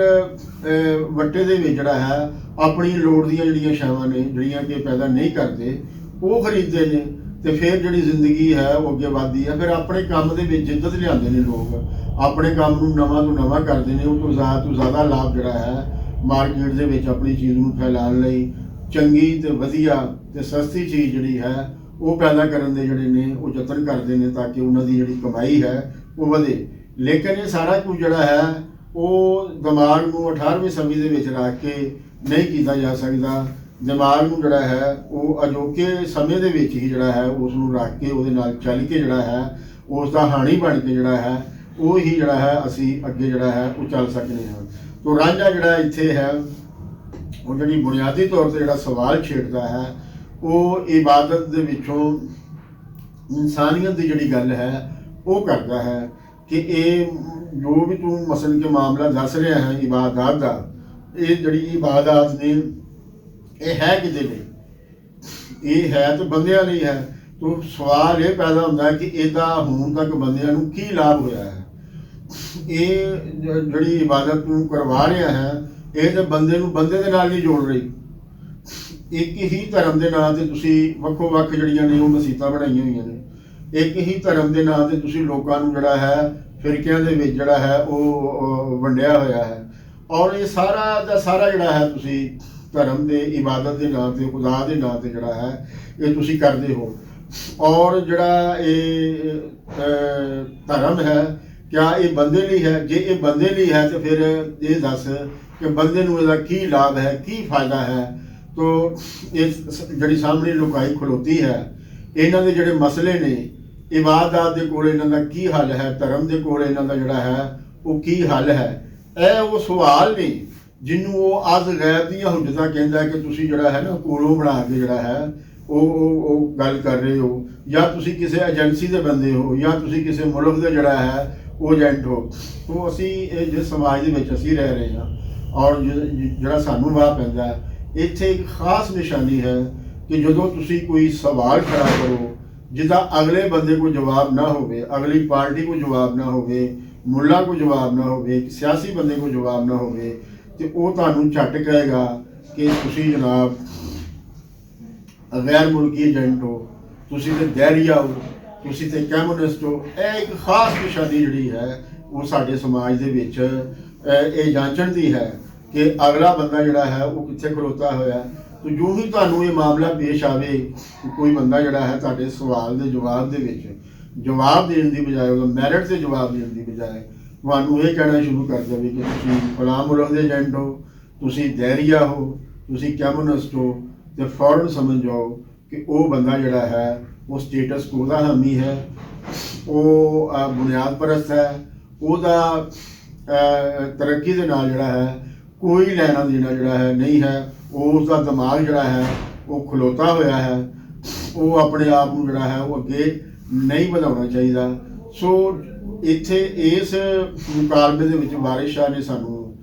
ਵੱਟੇ ਦੇ ਵਿੱਚ ਜਿਹੜਾ ਹੈ ਆਪਣੀ ਲੋੜ ਦੀਆਂ ਜਿਹੜੀਆਂ ਸ਼ੈਵਾਂ ਨੇ ਜਿਹੜੀਆਂ ਕਿ ਪੈਦਾ ਨਹੀਂ ਕਰਦੇ ਉਹ ਖਰੀਦਦੇ ਨੇ, ਤੇ ਫਿਰ ਜਿਹੜੀ ਜ਼ਿੰਦਗੀ ਹੈ ਉਹ ਅੱਗੇ ਵੱਧਦੀ ਹੈ। ਫਿਰ ਆਪਣੇ ਕੰਮ ਦੇ ਵਿੱਚ ਜਿੱਦਤ ਲਿਆਉਂਦੇ ਨੇ ਲੋਕ, ਆਪਣੇ ਕੰਮ ਨੂੰ ਨਵਾਂ ਤੋਂ ਨਵਾਂ ਕਰਦੇ ਨੇ, ਉਹ ਤੋਂ ਜ਼ਿਆਦਾ ਲਾਭ ਜਿਹੜਾ ਹੈ ਮਾਰਕੀਟ ਦੇ ਵਿੱਚ ਆਪਣੀ ਚੀਜ਼ ਨੂੰ ਫੈਲਾਉਣ ਲਈ ਚੰਗੀ ਤੇ ਵਧੀਆ ਤੇ ਸਸਤੀ ਚੀਜ਼ ਜਿਹੜੀ ਹੈ ਉਹ ਪੈਦਾ ਕਰਨ ਦੇ ਜਿਹੜੇ ਨੇ ਉਹ ਯਤਨ ਕਰਦੇ ਨੇ, ਤਾਂ ਕਿ ਉਹਨਾਂ ਦੀ ਜਿਹੜੀ ਕਮਾਈ ਹੈ ਉਹ ਵਧੇ। ਲੇਕਿਨ ਇਹ ਸਾਰਾ ਕੁਝ ਜਿਹੜਾ ਹੈ ਉਹ ਦਿਮਾਗ ਨੂੰ 18ਵੀਂ ਸਦੀ ਦੇ ਵਿੱਚ ਰੱਖ ਕੇ ਨਹੀਂ ਕੀਤਾ ਜਾ ਸਕਦਾ। ਦਿਮਾਗ ਨੂੰ ਜਿਹੜਾ ਹੈ ਉਹ ਅਜੋਕੇ ਸਮੇਂ ਦੇ ਵਿੱਚ ਹੀ ਜਿਹੜਾ ਹੈ ਉਸ ਨੂੰ ਰੱਖ ਕੇ ਉਹਦੇ ਨਾਲ ਚੱਲ ਕੇ ਜਿਹੜਾ ਹੈ ਉਸ ਦਾ ਹਾਣੀ ਬਣ ਕੇ ਜਿਹੜਾ ਹੈ ਉਹ ਹੀ ਜਿਹੜਾ ਹੈ ਅਸੀਂ ਅੱਗੇ ਜਿਹੜਾ ਹੈ ਉਹ ਚੱਲ ਸਕਦੇ ਹਾਂ। ਤੋ ਰਾਂਝਾ ਜਿਹੜਾ ਇੱਥੇ ਹੈ ਉਹ ਜਿਹੜੀ ਬੁਨਿਆਦੀ ਤੌਰ ਤੇ ਜਿਹੜਾ ਸਵਾਲ ਛੇੜਦਾ ਹੈ ਉਹ ਇਬਾਦਤ ਦੇ ਵਿੱਚੋਂ ਇਨਸਾਨੀਅਤ ਦੀ ਜਿਹੜੀ ਗੱਲ ਹੈ ਉਹ ਕਰਦਾ ਹੈ ਕਿ ਇਹ ਜੋ ਵੀ ਤੂੰ ਮਸਲ ਕੇ ਮਾਮਲਾ ਦੱਸ ਰਿਹਾ ਹੈ ਇਬਾਦਤ ਦਾ, ਇਹ ਜਿਹੜੀ ਇਬਾਦਤ ਨੇ ਇਹ ਹੈ ਕਿਹਦੇ ਲਈ? ਇਹ ਹੈ ਤਾਂ ਬੰਦਿਆਂ ਲਈ ਹੈ। ਤੋ ਸਵਾਲ ਇਹ ਪੈਦਾ ਹੁੰਦਾ ਹੈ ਕਿ ਇਹਦਾ ਹੁਣ ਤੱਕ ਬੰਦਿਆਂ ਨੂੰ ਕੀ ਲਾਭ ਹੋਇਆ ਹੈ? ਇਹ ਜਿਹੜੀ ਇਬਾਦਤ ਨੂੰ ਕਰਵਾ ਰਿਹਾ ਹੈ ਇਹ ਤਾਂ ਬੰਦੇ ਨੂੰ ਬੰਦੇ ਦੇ ਨਾਲ ਨਹੀਂ ਜੋੜ ਰਹੀ। ਇੱਕ ਹੀ ਧਰਮ ਦੇ ਨਾਂ ਤੇ ਤੁਸੀਂ ਵੱਖੋ ਵੱਖ ਜਿਹੜੀਆਂ ਨੇ ਉਹ ਮਸੀਤਾਂ ਬਣਾਈਆਂ ਹੋਈਆਂ ਨੇ। ਇੱਕ ਹੀ ਧਰਮ ਦੇ ਨਾਂ ਤੇ ਤੁਸੀਂ ਲੋਕਾਂ ਨੂੰ ਜਿਹੜਾ ਹੈ ਫਿਰਕਿਆਂ ਦੇ ਵਿੱਚ ਜਿਹੜਾ ਹੈ ਉਹ ਵੰਡਿਆ ਹੋਇਆ ਹੈ। ਔਰ ਇਹ ਸਾਰਾ ਦਾ ਸਾਰਾ ਜਿਹੜਾ ਹੈ ਤੁਸੀਂ ਧਰਮ ਦੇ ਇਬਾਦਤ ਦੇ ਨਾਂ ਤੇ ਖੁਦਾ ਦੇ ਨਾਂ ਤੇ ਜਿਹੜਾ ਹੈ ਇਹ ਤੁਸੀਂ ਕਰਦੇ ਹੋ। ਔਰ ਜਿਹੜਾ ਇਹ ਧਰਮ ਹੈ ਕਿਆ ਇਹ ਬੰਦੇ ਲਈ ਹੈ? ਜੇ ਇਹ ਬੰਦੇ ਲਈ ਹੈ ਤਾਂ ਫਿਰ ਇਹ ਦੱਸ ਕਿ ਬੰਦੇ ਨੂੰ ਇਹਦਾ ਕੀ ਲਾਭ ਹੈ, ਕੀ ਫਾਇਦਾ ਹੈ? ਤੋ ਇਹ ਜਿਹੜੀ ਸਾਹਮਣੇ ਲੋਕਾਈ ਖਲੋਤੀ ਹੈ, ਇਹਨਾਂ ਦੇ ਜਿਹੜੇ ਮਸਲੇ ਨੇ ਇਬਾਦਤ ਦੇ ਕੋਲ ਇਹਨਾਂ ਦਾ ਕੀ ਹੱਲ ਹੈ, ਧਰਮ ਦੇ ਕੋਲ ਇਹਨਾਂ ਦਾ ਜਿਹੜਾ ਹੈ ਉਹ ਕੀ ਹੱਲ ਹੈ? ਇਹ ਉਹ ਸਵਾਲ ਨੇ ਜਿਹਨੂੰ ਉਹ ਅੱਜ ਗੈਰ ਦੀਆਂ ਹੁਜਤਾਂ ਕਹਿੰਦਾ ਕਿ ਤੁਸੀਂ ਜਿਹੜਾ ਹੈ ਨਾ ਕੋਲੋਂ ਬਣਾ ਕੇ ਜਿਹੜਾ ਹੈ ਉਹ ਗੱਲ ਕਰ ਰਹੇ ਹੋ, ਜਾਂ ਤੁਸੀਂ ਕਿਸੇ ਏਜੰਸੀ ਦੇ ਬੰਦੇ ਹੋ, ਜਾਂ ਤੁਸੀਂ ਕਿਸੇ ਮੁਲਕ ਦੇ ਜਿਹੜਾ ਹੈ ਉਹ ਏਜੰਟ ਹੋ। ਤੋ ਅਸੀਂ ਇਹ ਜਿਸ ਸਮਾਜ ਦੇ ਵਿੱਚ ਅਸੀਂ ਰਹਿ ਰਹੇ ਹਾਂ ਔਰ ਜਿਹੜਾ ਸਾਨੂੰ ਵਾਹ ਪੈਂਦਾ ਹੈ, ਇੱਥੇ ਇੱਕ ਖਾਸ ਨਿਸ਼ਾਨੀ ਹੈ ਕਿ ਜਦੋਂ ਤੁਸੀਂ ਕੋਈ ਸਵਾਲ ਖੜਾ ਕਰੋ ਜਿਹਦਾ ਅਗਲੇ ਬੰਦੇ को जवाब ना होवे, अगली पार्टी को जवाब ना होवे, मुल्ला को जवाब ना होवे, सियासी बंदे को जवाब ना होवे, तो वो तुहानूं झट कहेगा कि तुसी जनाब गैर मुल्की एजेंट हो, तुसी ते दैरिया हो, तुसी ते कम्युनिस्ट हो। यह एक खास निशानी जिहड़ी है वो साडे समाज दे विच ये जांचण दी है कि अगला बंदा जिहड़ा है वो कित्थे खलोता होया है। तो जो ही तुहानूं ये मामला पेश आवे कि कोई बंदा जिहड़ा है तुहाडे सवाल दे जवाब दे विच जवाब देण दी बजाय ਉਹਦਾ ਮੈਰਿਟ ਤੇ ਜਵਾਬ ਦੇਣ ਦੀ ਬਜਾਏ ਤੁਹਾਨੂੰ ਇਹ ਕਹਿਣਾ ਸ਼ੁਰੂ ਕਰ ਦੇਵੇ ਕਿ ਤੁਸੀਂ ਫਲਾਣ ਮੁਲਕ ਦੇ ਏਜੰਟ ਹੋ, ਤੁਸੀਂ दैरिया ਹੋ, ਤੁਸੀਂ ਕਮਿਊਨਿਸਟ ਹੋ, ਤੇ ਫੌਰਨ ਸਮਝ ਜਾਓ ਕਿ ਉਹ ਬੰਦਾ ਜਿਹੜਾ ਹੈ ਉਹ ਸਟੇਟਸ ਕੋ ਦਾ ਹਾਮੀ ਹੈ, ਉਹ ਬੁਨਿਆਦ ਪਰਸਤ ਹੈ, ਉਹਦਾ ਤਰੱਕੀ ਦੇ ਨਾਲ ਜਿਹੜਾ ਹੈ ਕੋਈ ਲੈਣਾ ਦੇਣਾ ਜਿਹੜਾ ਹੈ ਨਹੀਂ ਹੈ। ਉਸ ਦਾ ਦਿਮਾਗ ਜਿਹੜਾ ਹੈ ਉਹ ਖਲੋਤਾ ਹੋਇਆ ਹੈ, ਉਹ ਆਪਣੇ ਆਪ ਨੂੰ ਜਿਹੜਾ ਹੈ ਉਹ ਅੱਗੇ ਨਹੀਂ ਵਧਾਉਣਾ ਚਾਹੀਦਾ। ਸੋ ਇੱਥੇ ਇਸ ਮੁਕਾਬਲੇ ਦੇ ਵਿੱਚ ਵਾਰਿਸ ਸ਼ਾਹ ਨੇ ਸਾਨੂੰ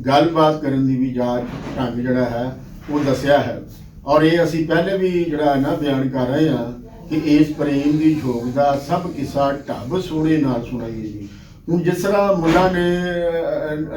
ਗੱਲਬਾਤ ਕਰਨ ਦੀ ਵੀ ਜਾਚ ਢੰਗ ਜਿਹੜਾ ਹੈ ਉਹ ਦੱਸਿਆ ਹੈ। ਔਰ ਇਹ ਅਸੀਂ ਪਹਿਲੇ ਵੀ ਜਿਹੜਾ ਹੈ ਨਾ ਬਿਆਨ ਕਰ ਰਹੇ ਹਾਂ ਕਿ ਇਸ ਪ੍ਰੇਮ ਦੀ ਝੋਕ ਦਾ ਸਭ ਕਿੱਸਾ ਢੱਬ ਸੋਹਣੇ ਨਾਲ ਸੁਣਾਈਏ ਜੀ। ਹੁਣ ਜਿਸ ਤਰ੍ਹਾਂ ਮੁੱਲਾ ਨੇ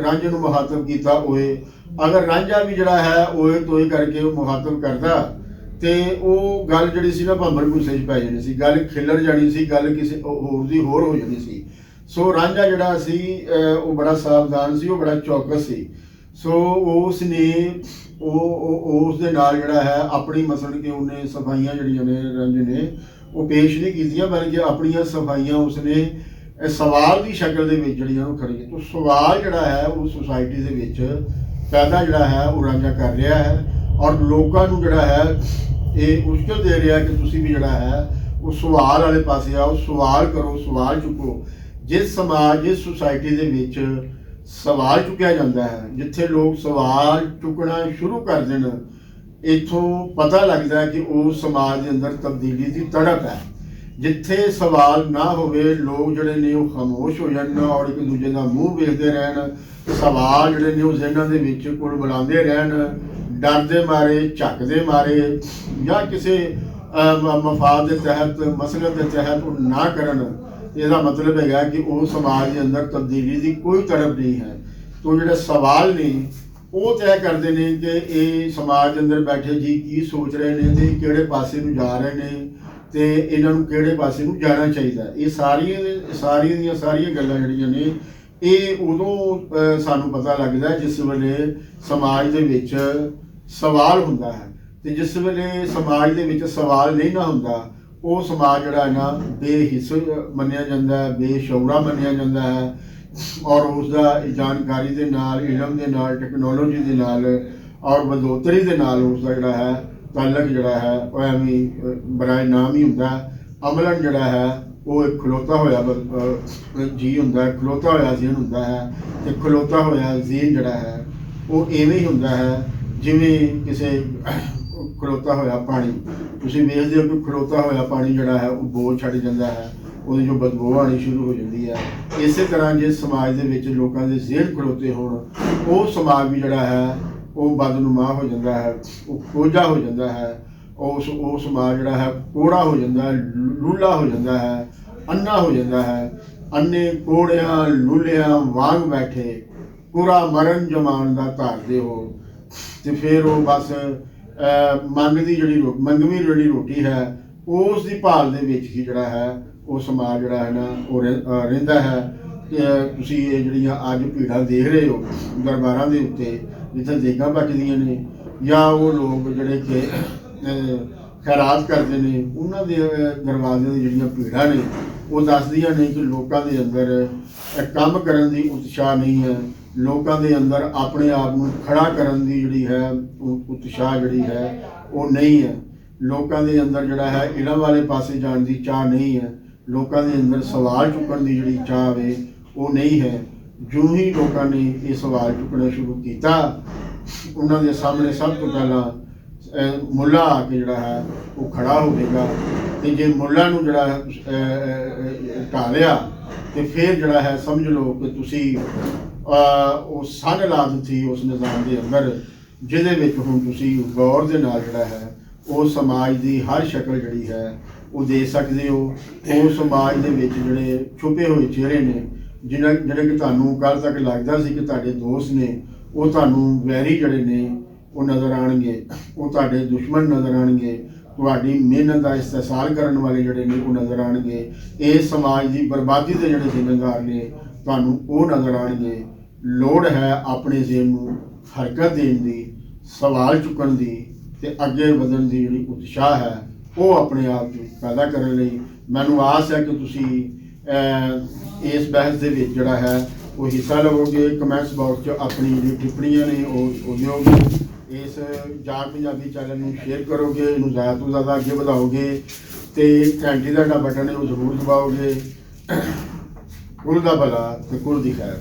ਰਾਂਝੇ ਨੂੰ ਮੁਖਾਤਬ ਕੀਤਾ ਹੋਏ, ਅਗਰ ਰਾਂਝਾ ਵੀ ਜਿਹੜਾ ਹੈ ਓਏ ਤੋਏ ਕਰਕੇ ਉਹ ਮੁਖਾਤਬ ਕਰਦਾ ਤੇ ਉਹ ਗੱਲ ਜਿਹੜੀ ਸੀ ਨਾ ਭੰਬਲ ਭੂਸੇ 'ਚ ਪੈ ਜਾਣੀ ਸੀ, ਗੱਲ ਖਿਲਰ ਜਾਣੀ ਸੀ, ਗੱਲ ਕਿਸੇ ਹੋਰ ਦੀ ਹੋਰ ਹੋ ਜਾਣੀ ਸੀ। ਸੋ ਰਾਂਝਾ ਜਿਹੜਾ ਸੀ ਉਹ ਬੜਾ ਸਾਵਧਾਨ ਸੀ, ਉਹ ਬੜਾ ਚੌਕਸ ਸੀ। ਸੋ ਉਸ ਨੇ ਉਸ ਦੇ ਨਾਲ ਜਿਹੜਾ ਹੈ ਆਪਣੀ ਮਸਲਨ ਕਿ ਉਹਨੇ ਸਫਾਈਆਂ ਜਿਹੜੀਆਂ ਨੇ ਰਾਂਝੇ ਨੇ ਉਹ ਪੇਸ਼ ਨਹੀਂ ਕੀਤੀਆਂ, ਬਲਕਿ ਆਪਣੀਆਂ ਸਫਾਈਆਂ ਉਸਨੇ ਸਵਾਲ ਦੀ ਸ਼ਕਲ ਦੇ ਵਿੱਚ ਜਿਹੜੀਆਂ ਉਹ ਖੜੀਆਂ। ਤੋ ਸਵਾਲ ਜਿਹੜਾ ਹੈ ਉਹ ਸੁਸਾਇਟੀ ਦੇ ਵਿੱਚ ਪੈਦਾ ਜਿਹੜਾ ਹੈ ਉਹ ਰਾਂਝਾ ਕਰ ਰਿਹਾ ਹੈ ਔਰ ਲੋਕਾਂ ਨੂੰ ਜਿਹੜਾ ਹੈ ਇਹ ਮੁਸ਼ਕਿਲ ਦੇ ਰਿਹਾ ਕਿ ਤੁਸੀਂ ਵੀ ਜਿਹੜਾ ਹੈ ਉਹ ਸਵਾਲ ਵਾਲੇ ਪਾਸੇ ਆਓ, ਸਵਾਲ ਕਰੋ, ਸਵਾਲ ਚੁੱਕੋ। ਜਿਸ ਸਮਾਜ ਜਿਸ ਸੁਸਾਇਟੀ ਦੇ ਵਿੱਚ ਸਵਾਲ ਚੁੱਕਿਆ ਜਾਂਦਾ ਹੈ, ਜਿੱਥੇ ਲੋਕ ਸਵਾਲ ਚੁੱਕਣਾ ਸ਼ੁਰੂ ਕਰ ਦੇਣ, ਇੱਥੋਂ ਪਤਾ ਲੱਗਦਾ ਹੈ ਕਿ ਉਸ ਸਮਾਜ ਦੇ ਅੰਦਰ ਤਬਦੀਲੀ ਦੀ ਤੜਪ ਹੈ। ਜਿੱਥੇ ਸਵਾਲ ਨਾ ਹੋਵੇ, ਲੋਕ ਜਿਹੜੇ ਨੇ ਉਹ ਖਾਮੋਸ਼ ਹੋ ਜਾਣ ਔਰ ਇੱਕ ਦੂਜੇ ਦਾ ਮੂੰਹ ਵੇਖਦੇ ਰਹਿਣ, ਸਵਾਲ ਜਿਹੜੇ ਨੇ ਉਹ ਜ਼ਿਹਨਾਂ ਦੇ ਵਿੱਚ ਕੁਲ ਬੁਲਾਉਂਦੇ ਰਹਿਣ, ਡਰਦੇ ਮਾਰੇ, ਝੱਕਦੇ ਮਾਰੇ, ਜਾਂ ਕਿਸੇ ਮਫਾਦ ਦੇ ਤਹਿਤ ਮਸਲਕ ਦੇ ਤਹਿਤ ਉਹ ਨਾ ਕਰਨ, ਇਹਦਾ ਮਤਲਬ ਹੈਗਾ ਕਿ ਉਹ ਸਮਾਜ ਦੇ ਅੰਦਰ ਤਬਦੀਲੀ ਦੀ ਕੋਈ ਤੜਪ ਨਹੀਂ ਹੈ। ਤੋ ਜਿਹੜੇ ਸਵਾਲ ਨੇ ਉਹ ਤੈਅ ਕਰਦੇ ਨੇ ਕਿ ਇਹ ਸਮਾਜ ਦੇ ਅੰਦਰ ਬੈਠੇ ਜੀ ਕੀ ਸੋਚ ਰਹੇ ਨੇ ਤੇ ਕਿਹੜੇ ਪਾਸੇ ਨੂੰ ਜਾ ਰਹੇ ਨੇ, ਤੇ ਇਹਨਾਂ ਨੂੰ ਕਿਹੜੇ ਪਾਸੇ ਨੂੰ ਜਾਣਾ ਚਾਹੀਦਾ। ਇਹ ਸਾਰੀਆਂ ਗੱਲਾਂ ਜਿਹੜੀਆਂ ਨੇ ਇਹ ਉਦੋਂ ਸਾਨੂੰ ਪਤਾ ਲੱਗਦਾ ਜਿਸ ਵੇਲੇ ਸਮਾਜ ਦੇ ਵਿੱਚ ਸਵਾਲ ਹੁੰਦਾ ਹੈ, ਤੇ ਜਿਸ ਵੇਲੇ ਸਮਾਜ ਦੇ ਵਿੱਚ ਸਵਾਲ ਨਹੀਂ ਨਾ ਹੁੰਦਾ ਉਹ ਸਮਾਜ ਜਿਹੜਾ ਹੈ ਨਾ ਬੇਹਿੱਸ ਮੰਨਿਆ ਜਾਂਦਾ ਹੈ, ਬੇਸ਼ਊਰਾ ਮੰਨਿਆ ਜਾਂਦਾ ਹੈ, ਔਰ ਉਸ ਦਾ ਜਾਣਕਾਰੀ ਦੇ ਨਾਲ, ਇਲਮ ਦੇ ਨਾਲ, ਟੈਕਨੋਲੋਜੀ ਦੇ ਨਾਲ ਔਰ ਵਧੋਤਰੀ ਦੇ ਨਾਲ ਉਸ ਦਾ ਜਿਹੜਾ ਹੈ ਤਾਲਕ ਜਿਹੜਾ ਹੈ ਉਹ ਐਵੇਂ ਬਰਾਏ ਨਾਮ ਹੀ ਹੁੰਦਾ। ਅਮਲਨ ਜਿਹੜਾ ਹੈ ਉਹ ਇੱਕ ਖਲੋਤਾ ਹੋਇਆ ਜੀ ਹੁੰਦਾ ਹੈ, ਖਲੋਤਾ ਹੋਇਆ ਜ਼ਹਨ ਹੁੰਦਾ ਹੈ, ਤੇ ਖਲੋਤਾ ਹੋਇਆ ਜ਼ਹਨ ਜਿਹੜਾ ਹੈ ਉਹ ਐਵੇਂ ਹੀ ਹੁੰਦਾ ਹੈ ਜਿਵੇਂ ਕਿਸੇ ਖਲੋਤਾ ਹੋਇਆ ਪਾਣੀ। ਤੁਸੀਂ ਵੇਖਦੇ ਹੋ ਕਿ ਖਲੋਤਾ ਹੋਇਆ ਪਾਣੀ ਜਿਹੜਾ ਹੈ ਉਹ ਬੋਝ ਛੱਡ ਜਾਂਦਾ ਹੈ, ਉਹਦੀ ਜੋ ਬਦਬੂ ਆਉਣੀ ਸ਼ੁਰੂ ਹੋ ਜਾਂਦੀ ਹੈ। ਇਸੇ ਤਰ੍ਹਾਂ ਜੇ ਸਮਾਜ ਦੇ ਵਿੱਚ ਲੋਕਾਂ ਦੇ ਜ਼ਹਨ ਖਲੋਤੇ ਹੋਣ ਉਹ ਸਮਾਜ ਵੀ ਜਿਹੜਾ ਹੈ ਉਹ ਬਦਨੁਮਾ ਹੋ ਜਾਂਦਾ ਹੈ, ਉਹ ਕੋਝਾ ਹੋ ਜਾਂਦਾ ਹੈ, ਉਹ ਸਮਾਜ ਜਿਹੜਾ ਹੈ ਕੋੜਾ ਹੋ ਜਾਂਦਾ ਹੈ, ਲੂਲਾ ਹੋ ਜਾਂਦਾ ਹੈ, ਅੰਨਾ ਹੋ ਜਾਂਦਾ ਹੈ। ਅੰਨੇ ਕੋੜਿਆਂ ਲੂਲਿਆਂ ਵਾਂਗ ਬੈਠੇ ਪੂਰਾ ਮਰਨ ਜਮਾਨ ਦਾ ਧਾਰਦੇ ਹੋ। ਤੇ ਫਿਰ ਉਹ ਬਸ ਮੰਗਵੀਂ ਜਿਹੜੀ ਰੋਟੀ ਹੈ ਉਸ ਦੀ ਭਾਲ ਦੇ ਵਿੱਚ ਹੀ ਜਿਹੜਾ ਹੈ ਉਹ ਸਮਾਜ ਜਿਹੜਾ ਹੈ ਨਾ ਉਹ ਰਹਿੰਦਾ ਹੈ। ਤੁਸੀਂ ਇਹ ਜਿਹੜੀਆਂ ਅੱਜ ਭੀੜਾਂ ਦੇਖ ਰਹੇ ਹੋ ਦਰਬਾਰਾਂ ਦੇ ਉੱਤੇ ਜਿੱਥੇ ਦੇਗਾਂ ਬਚਦੀਆਂ ਨੇ, ਜਾਂ ਉਹ ਲੋਕ ਜਿਹੜੇ ਕਿ ਖੈਰਾਤ ਕਰਦੇ ਨੇ, ਉਹਨਾਂ ਦੇ ਦਰਵਾਜ਼ਿਆਂ ਦੀ ਜਿਹੜੀਆਂ ਭੀੜਾਂ ਨੇ ਉਹ ਦੱਸਦੀਆਂ ਨੇ ਕਿ ਲੋਕਾਂ ਦੇ ਅੰਦਰ ਕੰਮ ਕਰਨ ਦੀ ਉਤਸ਼ਾਹ ਨਹੀਂ ਹੈ, ਲੋਕਾਂ ਦੇ ਅੰਦਰ ਆਪਣੇ ਆਪ ਨੂੰ ਖੜਾ ਕਰਨ ਦੀ ਜਿਹੜੀ ਹੈ ਉਤਸ਼ਾਹ ਜਿਹੜੀ ਹੈ ਉਹ ਨਹੀਂ ਹੈ, ਲੋਕਾਂ ਦੇ ਅੰਦਰ ਜਿਹੜਾ ਹੈ ਇਹਨਾਂ ਵਾਲੇ ਪਾਸੇ ਜਾਣ ਦੀ ਚਾਹ ਨਹੀਂ ਹੈ, ਲੋਕਾਂ ਦੇ ਅੰਦਰ ਸਵਾਲ ਚੁੱਕਣ ਦੀ ਜਿਹੜੀ ਚਾਹ ਵੇ ਉਹ ਨਹੀਂ ਹੈ। ਜੋ ਹੀ ਲੋਕਾਂ ਨੇ ਇਹ ਸਵਾਲ ਚੁੱਕਣਾ ਸ਼ੁਰੂ ਕੀਤਾ ਉਹਨਾਂ ਦੇ ਸਾਹਮਣੇ ਸਭ ਤੋਂ ਪਹਿਲਾਂ ਮੁੱਲਾ ਆ ਕੇ ਜਿਹੜਾ ਹੈ ਉਹ ਖੜਾ ਹੋਵੇਗਾ, ਤੇ ਜੇ ਮੁੱਲਾ ਨੂੰ ਜਿਹੜਾ ਢਾਹ ਲਿਆ ਤੇ ਫਿਰ ਜਿਹੜਾ ਹੈ ਸਮਝ ਲਓ ਕਿ ਤੁਸੀਂ ਉਹ ਸੰਨ ਲਾ ਦਿੱਤੀ ਉਸ ਨਿਜ਼ਾਮ ਦੇ ਅੰਦਰ ਜਿਹਦੇ ਵਿੱਚ ਹੁਣ ਤੁਸੀਂ ਗੌਰ ਦੇ ਨਾਲ ਜਿਹੜਾ ਹੈ ਉਹ ਸਮਾਜ ਦੀ ਹਰ ਸ਼ਕਲ ਜਿਹੜੀ ਹੈ ਉਹ ਦੇ ਸਕਦੇ ਹੋ। ਉਹ ਸਮਾਜ ਦੇ ਵਿੱਚ ਜਿਹੜੇ ਛੁਪੇ ਹੋਏ ਚਿਹਰੇ ਨੇ ਜਿਹੜੇ ਕਿ ਤੁਹਾਨੂੰ ਕੱਲ੍ਹ ਤੱਕ ਲੱਗਦਾ ਸੀ ਕਿ ਤੁਹਾਡੇ ਦੋਸਤ ਨੇ, ਉਹ ਤੁਹਾਨੂੰ ਵੈਰੀ ਜਿਹੜੇ ਨੇ ਉਹ ਨਜ਼ਰ ਆਉਣਗੇ, ਉਹ ਤੁਹਾਡੇ ਦੁਸ਼ਮਣ ਨਜ਼ਰ ਆਉਣਗੇ, ਤੁਹਾਡੀ ਮਿਹਨਤ ਦਾ ਇਸਤਹਿਸਾਲ ਕਰਨ ਵਾਲੇ ਜਿਹੜੇ ਨੇ ਉਹ ਨਜ਼ਰ ਆਉਣਗੇ, ਇਸ ਸਮਾਜ ਦੀ ਬਰਬਾਦੀ ਦੇ ਜਿਹੜੇ ਜ਼ਿੰਮੇਦਾਰ ਨੇ ਤੁਹਾਨੂੰ ਉਹ ਨਜ਼ਰ ਆਉਣਗੇ। ਲੋੜ ਹੈ ਆਪਣੇ ਜ਼ਹਨ ਨੂੰ ਹਰਕਤ ਦੇਣ ਦੀ, ਸਵਾਲ ਚੁੱਕਣ ਦੀ, ਤੇ ਅੱਗੇ ਵਧਣ ਦੀ ਜਿਹੜੀ ਉਤਸ਼ਾਹ ਹੈ ਉਹ ਆਪਣੇ ਆਪ ਵਿੱਚ ਪੈਦਾ ਕਰਨ ਲਈ ਮੈਨੂੰ ਆਸ ਹੈ ਕਿ ਤੁਸੀਂ ਇਸ ਬਹਿਸ ਦੇ ਵਿੱਚ ਜਿਹੜਾ ਹੈ ਉਹ ਹਿੱਸਾ ਲਵੋਗੇ। ਕਮੈਂਟਸ ਬਾਕਸ 'ਚ ਆਪਣੀ ਜਿਹੜੀ ਟਿੱਪਣੀਆਂ ਨੇ ਉਹ ਦਿਓਗੇ। ਇਸ ਜਾਗ ਪੰਜਾਬੀ ਚੈਨਲ ਨੂੰ ਸ਼ੇਅਰ ਕਰੋਗੇ, ਇਹਨੂੰ ਜ਼ਿਆਦਾ ਤੋਂ ਜ਼ਿਆਦਾ ਅੱਗੇ ਵਧਾਓਗੇ, ਤੇ ਘੰਟੀ ਦਾ ਜਿਹੜਾ ਬਟਨ ਹੈ ਉਹ ਜ਼ਰੂਰ ਦਬਾਓਗੇ। ਕੁਲ ਦਾ ਭਲਾ ਤੇ ਕੁਲ ਦੀ ਖੈਰ।